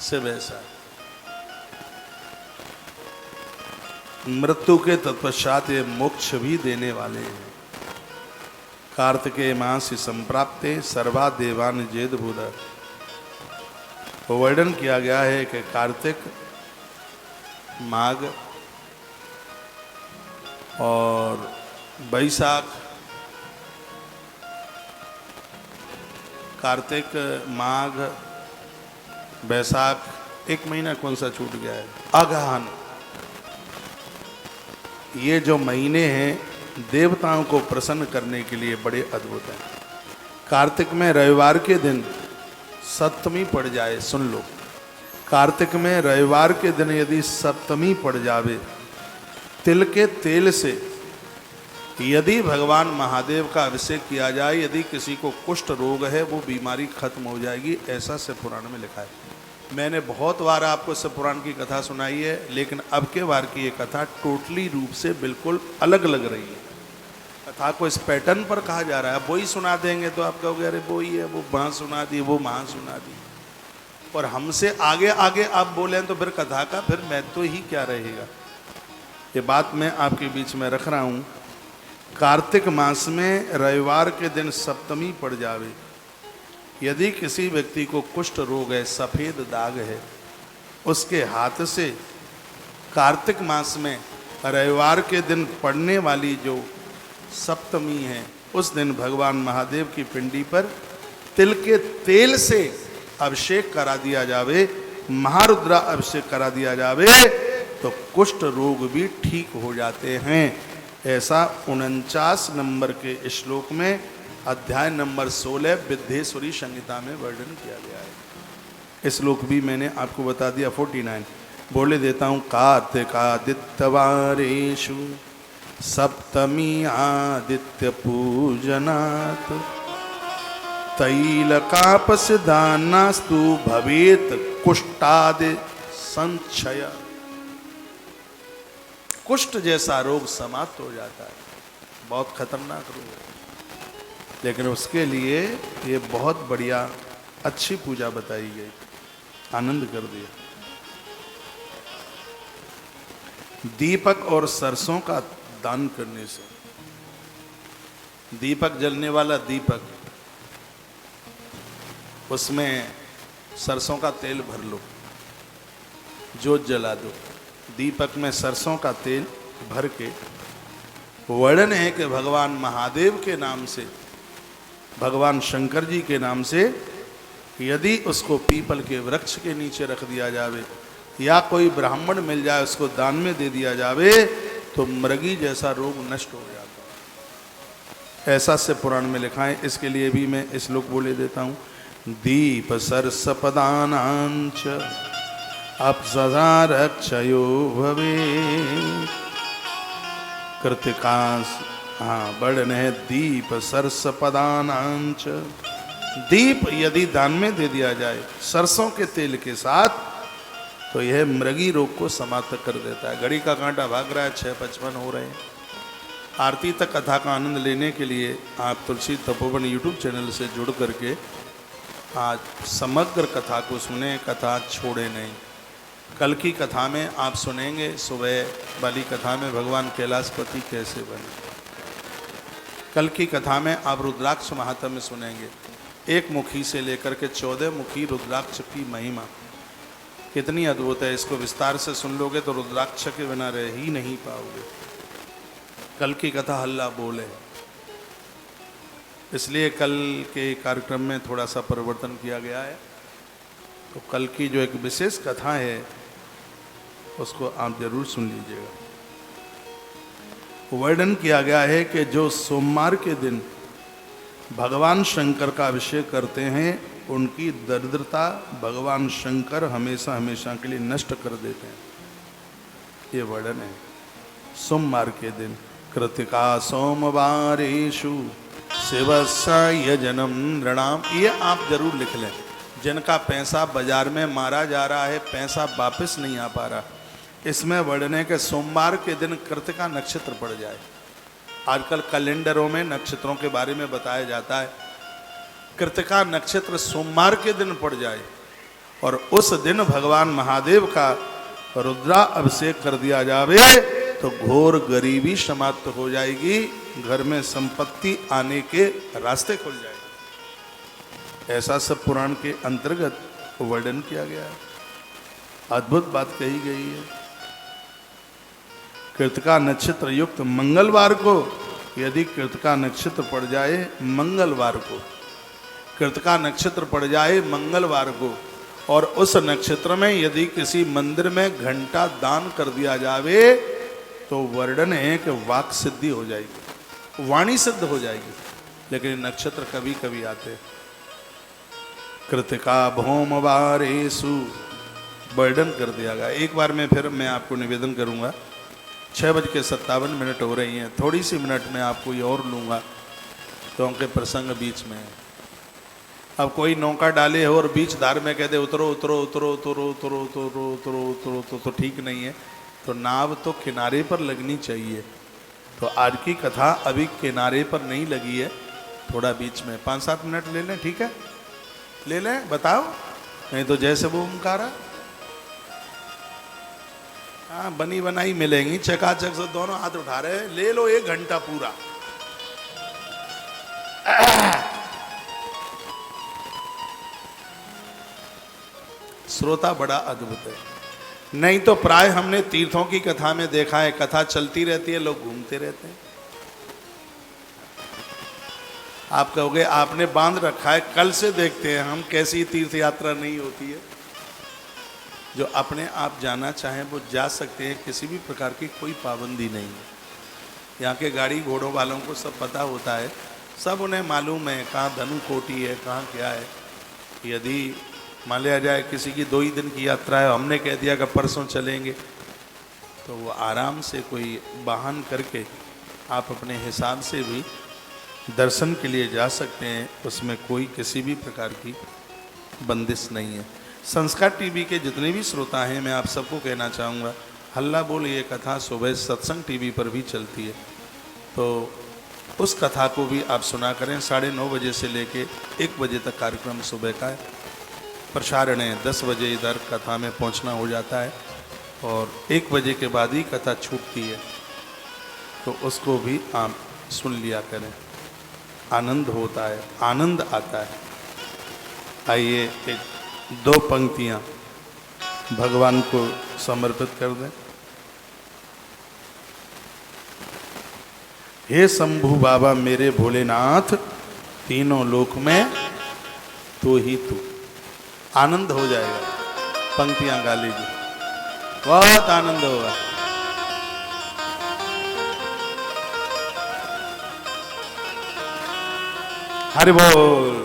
सिर्फ ऐसा मृत्यु के तत्पश्चात ये मोक्ष भी देने वाले हैं। कार्तिकेय मासी संप्राप्ते सर्वा देवान जेद भूद। वर्णन किया गया है कि कार्तिक, माघ और बैसाख, कार्तिक, माघ, बैसाख, एक महीना कौन सा छूट गया है, अगहन, ये जो महीने हैं देवताओं को प्रसन्न करने के लिए बड़े अद्भुत हैं। कार्तिक में रविवार के दिन सप्तमी पड़ जाए, सुन लो, कार्तिक में रविवार के दिन यदि सप्तमी पड़ जावे, तिल के तेल से यदि भगवान महादेव का अभिषेक किया जाए, यदि किसी को कुष्ठ रोग है वो बीमारी खत्म हो जाएगी, ऐसा शिव पुराण में लिखा है। मैंने बहुत बार आपको शिव पुराण की कथा सुनाई है, लेकिन अब के बार की ये कथा टोटली रूप से बिल्कुल अलग लग रही है। कथा को इस पैटर्न पर कहा जा रहा है, वो ही सुना देंगे तो आप कहोगे अरे वो ही है, वो वहाँ सुना दी, वो वहाँ सुना दी, और हमसे आगे आगे आप बोलें तो फिर कथा का फिर महत्व ही क्या रहेगा। ये बात मैं आपके बीच में रख रहा हूँ कार्तिक मास में रविवार के दिन सप्तमी पड़ जावे, यदि किसी व्यक्ति को कुष्ठ रोग है, सफेद दाग है, उसके हाथ से कार्तिक मास में रविवार के दिन पड़ने वाली जो सप्तमी है, उस दिन भगवान महादेव की पिंडी पर तिल के तेल से अभिषेक करा दिया जावे, महारुद्रा अभिषेक करा दिया जावे, तो कुष्ठ रोग भी ठीक हो जाते हैं। ऐसा 49 नंबर के श्लोक में अध्याय नंबर 16 विद्येश्वरी संहिता में वर्णन किया गया है। श्लोक भी मैंने आपको बता दिया। 49 बोले देता हूँ। कार्तिकादित्यवारेषु सप्तमी आदित्य पूजनात् तैलकापसिदानास्तु भवेत कुष्ठादि संक्षय। कुष्ठ जैसा रोग समाप्त हो जाता है, बहुत खतरनाक रोग है, लेकिन उसके लिए ये बहुत बढ़िया अच्छी पूजा बताई गई, आनंद कर दिया। दीपक और सरसों का दान करने से, दीपक जलने वाला दीपक, उसमें सरसों का तेल भर लो, जोत जला दो, दीपक में सरसों का तेल भर के, वर्णन है कि भगवान महादेव के नाम से, भगवान शंकर जी के नाम से यदि उसको पीपल के वृक्ष के नीचे रख दिया जावे या कोई ब्राह्मण मिल जाए उसको दान में दे दिया जावे तो मृगी जैसा रोग नष्ट हो जाता है। ऐसा से पुराण में लिखा है। इसके लिए भी मैं श्लोक बोले देता हूँ। दीप सरसपदानांच अपसदा रक्षयो भवे कृतिकास। हाँ, वर्णन है दीप सरसपदानांच। दीप यदि दान में दे दिया जाए सरसों के तेल के साथ तो यह मृगी रोग को समाप्त कर देता है। घड़ी का कांटा भाग रहा है, 6:55 हो रहे हैं। आरती तक कथा का आनंद लेने के लिए आप तुलसी तपोवन यूट्यूब चैनल से जुड़ करके आज समग्र कथा को सुने, कथा छोड़े नहीं। कल की कथा में आप सुनेंगे, सुबह वाली कथा में भगवान कैलाशपति कैसे बने। कल की कथा में आप रुद्राक्ष महात्म्य सुनेंगे, एक मुखी से लेकर के 14 मुखी रुद्राक्ष की महिमा कितनी अद्भुत है। इसको विस्तार से सुन लोगे तो रुद्राक्ष के बिना रह ही नहीं पाओगे। कल की कथा हल्ला बोल है, इसलिए कल के कार्यक्रम में थोड़ा सा परिवर्तन किया गया है। तो कल की जो एक विशेष कथा है उसको आप जरूर सुन लीजिएगा। वर्णन किया गया है कि जो सोमवार के दिन भगवान शंकर का अभिषेक करते हैं उनकी दरिद्रता भगवान शंकर हमेशा हमेशा के लिए नष्ट कर देते हैं। ये वर्णन है। सोमवार के दिन कृतिका सोमवारेषु शिवस्य जनम नृणाम। ये आप जरूर लिख लें। जिनका पैसा बाजार में मारा जा रहा है, पैसा वापस नहीं आ पा रहा, इसमें वर्णन है कि सोमवार के दिन कृतिका नक्षत्र पड़ जाए। आजकल कैलेंडरों में नक्षत्रों के बारे में बताया जाता है। कृतिका नक्षत्र सोमवार के दिन पड़ जाए और उस दिन भगवान महादेव का रुद्रा अभिषेक कर दिया जावे तो घोर गरीबी समाप्त हो जाएगी, घर में संपत्ति आने के रास्ते खुल जाएंगे। ऐसा सब पुराण के अंतर्गत वर्णन किया गया है। अद्भुत बात कही गई है। कृतिका नक्षत्र युक्त मंगलवार को यदि कृतिका नक्षत्र पड़ जाए, मंगलवार को कृतिका नक्षत्र पड़ जाए मंगलवार को, और उस नक्षत्र में यदि किसी मंदिर में घंटा दान कर दिया जावे तो वर्णन है कि वाक सिद्धि हो जाएगी, वाणी सिद्ध हो जाएगी। लेकिन नक्षत्र कभी कभी आते। कृतिका भौमवारेषु वर्णन कर दिया गया। एक बार में फिर मैं आपको निवेदन करूंगा, 6:57 हो रही हैं, थोड़ी सी मिनट में आपको ये और लूँगा क्योंकि प्रसंग बीच में है। अब कोई नौका डाले हो और बीच धार में कह दे उतरो उतरो उतरो उतरो उतरो उतरो उतरो उतरो तो ठीक नहीं है। तो नाव तो किनारे पर लगनी चाहिए। तो आज की कथा अभी किनारे पर नहीं लगी है, थोड़ा बीच में 5-7 मिनट ले लें, ठीक है? ले लें, बताओ, नहीं तो जैसे वो ओंकारा। हाँ, बनी बनाई मिलेंगी, चकाचक से दोनों हाथ उठा रहे, ले लो 1 घंटा पूरा। श्रोता बड़ा अद्भुत है। नहीं तो प्राय हमने तीर्थों की कथा में देखा है, कथा चलती रहती है, लोग घूमते रहते हैं। आप कहोगे आपने बांध रखा है, कल से देखते हैं हम कैसी तीर्थ यात्रा नहीं होती है। जो अपने आप जाना चाहें वो जा सकते हैं, किसी भी प्रकार की कोई पाबंदी नहीं है। यहाँ के गाड़ी घोड़ों वालों को सब पता होता है, सब उन्हें मालूम है कहाँ धनु कोटी है, कहाँ क्या है। यदि मान लिया जाए किसी की 2 ही दिन की यात्रा है, हमने कह दिया कि परसों चलेंगे, तो वो आराम से कोई वाहन करके आप अपने हिसाब से भी दर्शन के लिए जा सकते हैं, उसमें कोई किसी भी प्रकार की बंदिश नहीं है। संस्कार टीवी के जितने भी श्रोता हैं, मैं आप सबको कहना चाहूँगा, हल्ला बोल ये कथा सुबह सत्संग टीवी पर भी चलती है, तो उस कथा को भी आप सुना करें। 9:30 बजे से लेके 1 बजे तक कार्यक्रम सुबह का है, प्रसारण है। 10 बजे इधर कथा में पहुंचना हो जाता है और 1 बजे के बाद ही कथा छूटती है, तो उसको भी आप सुन लिया करें। आनंद होता है, आनंद आता है। आइए एक 2 पंक्तियाँ भगवान को समर्पित कर दें। हे शंभु बाबा मेरे भोलेनाथ, तीनों लोक में तू ही तू। आनंद हो जाएगा, पंक्तियां गा लीजिए, बहुत आनंद होगा। हरि बोल।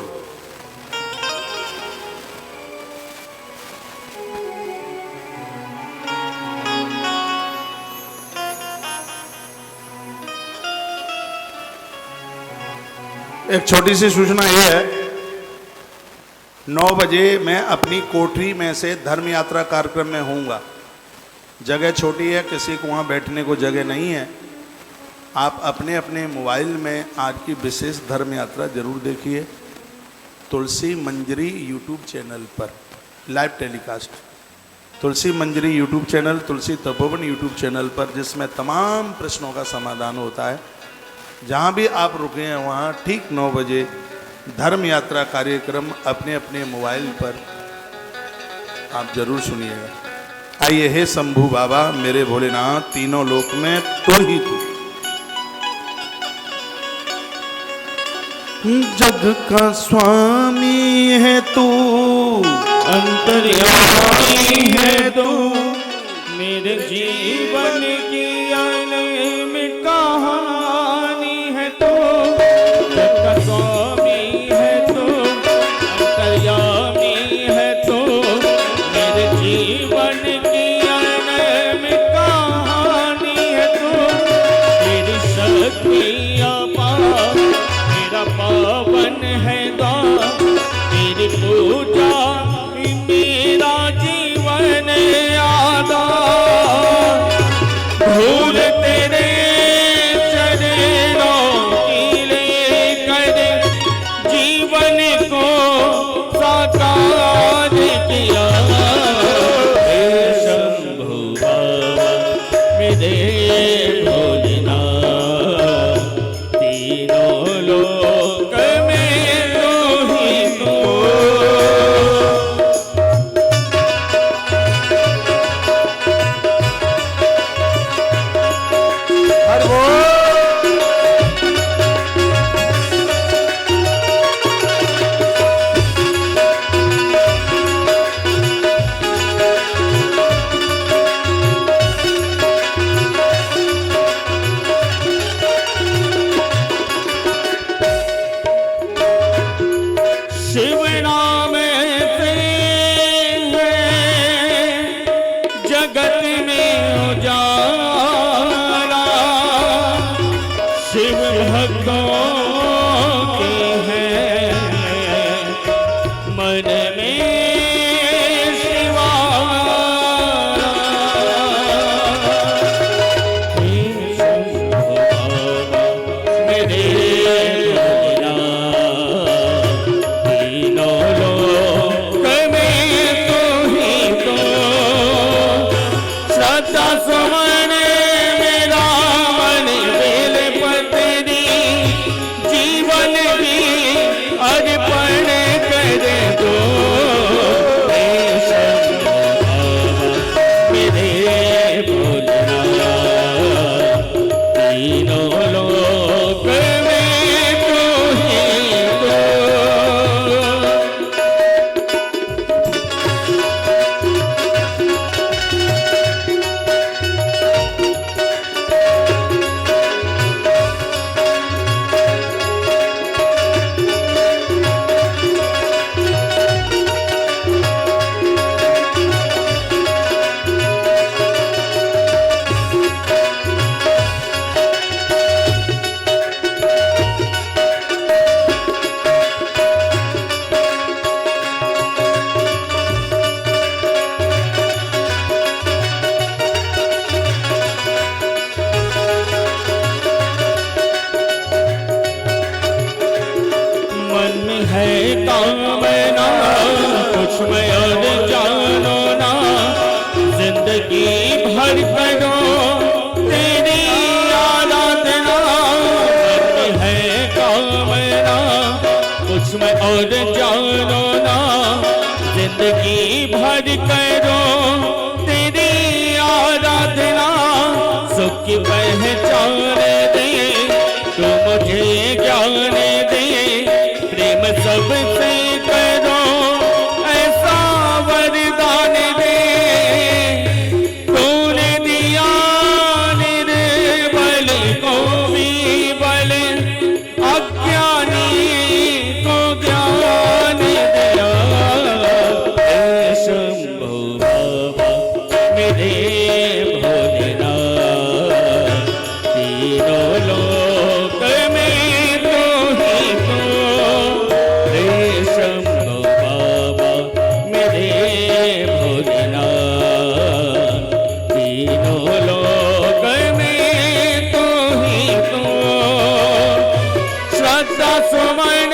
एक छोटी सी सूचना ये है, 9 बजे मैं अपनी कोठरी में से धर्म यात्रा कार्यक्रम में होऊंगा। जगह छोटी है, किसी को वहाँ बैठने को जगह नहीं है। आप अपने अपने मोबाइल में आज की विशेष धर्म यात्रा जरूर देखिए। तुलसी मंजरी यूट्यूब चैनल पर लाइव टेलीकास्ट, तुलसी मंजरी यूट्यूब चैनल, तुलसी तपोवन यूट्यूब चैनल पर, जिसमें तमाम प्रश्नों का समाधान होता है। जहाँ भी आप रुके हैं वहाँ ठीक 9 बजे धर्म यात्रा कार्यक्रम अपने अपने मोबाइल पर आप जरूर सुनिएगा। आइए, हे शंभु बाबा मेरे भोलेनाथ, तीनों लोक में तो ही तू। जग का स्वामी है तू, अंतर्यामी है तू, मेरे जीवन की अनमित कहानी है तू। जग का स्वामी है तू, अंतर्यामी है तू, मेरे जीवन की अनमित कहानी है तू। तेरी शक्ति अपार, मेरा पावन है द्वार, तेरी पूजा मेरा जीवन आधार। भूल तेरे चरणों की लेकर जीवन को साकार किया। हे शंभु बाबा मेरे भोलेनाथ, तीनों लोक में तू ही तू। हरि बोल। शिव नाम से है जगत में उजाला, शिव भक्तों के है मन में शिवाला। हे शंभु बाबा मेरे भोलेनाथ, तीनों लोक में तू ही तू। श्रद्धा सुमन मेरा मन बेल पत्री, जीवन भी अर्पण कर दो। हे शंभु जिंदगी भर करो तेरी आराधना, मन है कामना कुछ में और जानो ना, जिंदगी भर करो तेरी आराधना, सुख की पहचान दे तू मुझे ज्ञान दे, प्रेम सबसे करो ऐसा वरदान दे, तूने दिया निर्बल को भी बल, अज्ञानी को ज्ञान दिया, हे शंभो बाबा मेरे भोलेनाथ, तीनों लोक में तू ही तो, हे शंभो बाबा मेरे भोलेनाथ, तीनों लोक में तू ही तो, श्रद्धा सुमन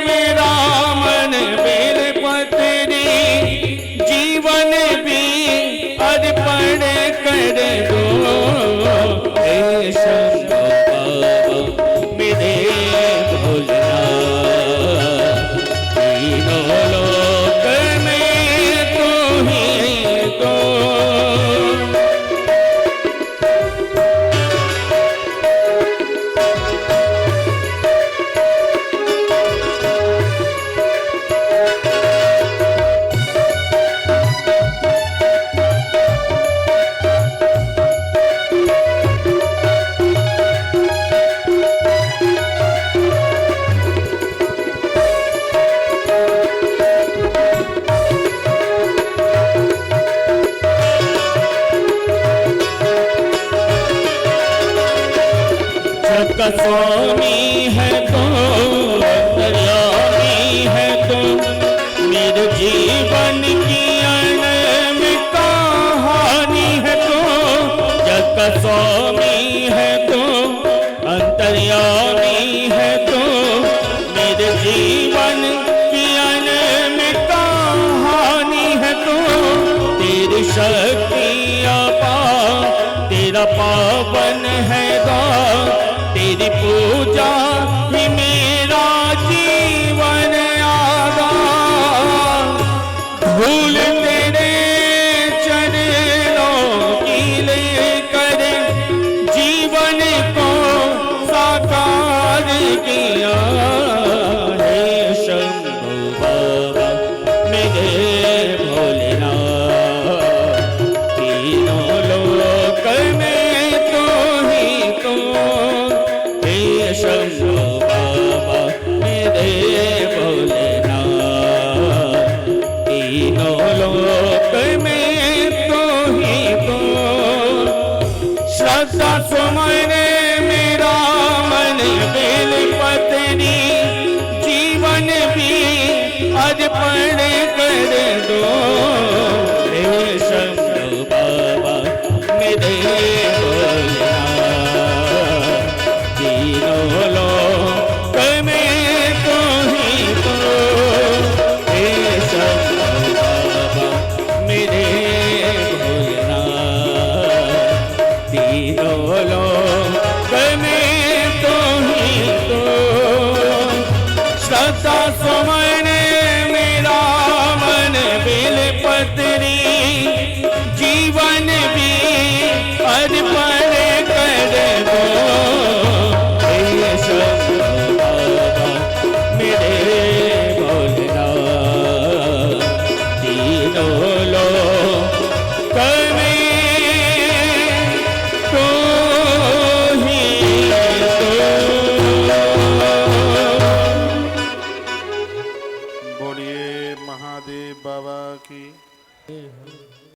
मेरा मन बेलपत्री, जीवन भी अर्पण कर दो, हे शंभो बाबा मेरे भोलेनाथ, तीनों लोक में तू ही तो। जग का स्वामी है तो, अंतर्यामी है तो, मेरे जीवन की अनमित कहानी है तो, जग का स्वामी है तो, अंतर्यामी है तो, मेरे जीवन की अनमित कहानी है तो, तेरी शक्ति अपार तेरा पावन है द्वार, तेरी पूजा ही मेरा जीवन आधार, धूल तेरे चरणों की लेकर जीवन को साकार किया, हे शंभो बाबा मेरे भोलेनाथ, तीनों लोक में तू ही तो, हे शंभो बाबा मेरे भोलेनाथ, तीनों लोक में तू ही तो, श्रद्धा सुमन मेरा मन बेलपत्री, जीवन भी अर्पण कर दो,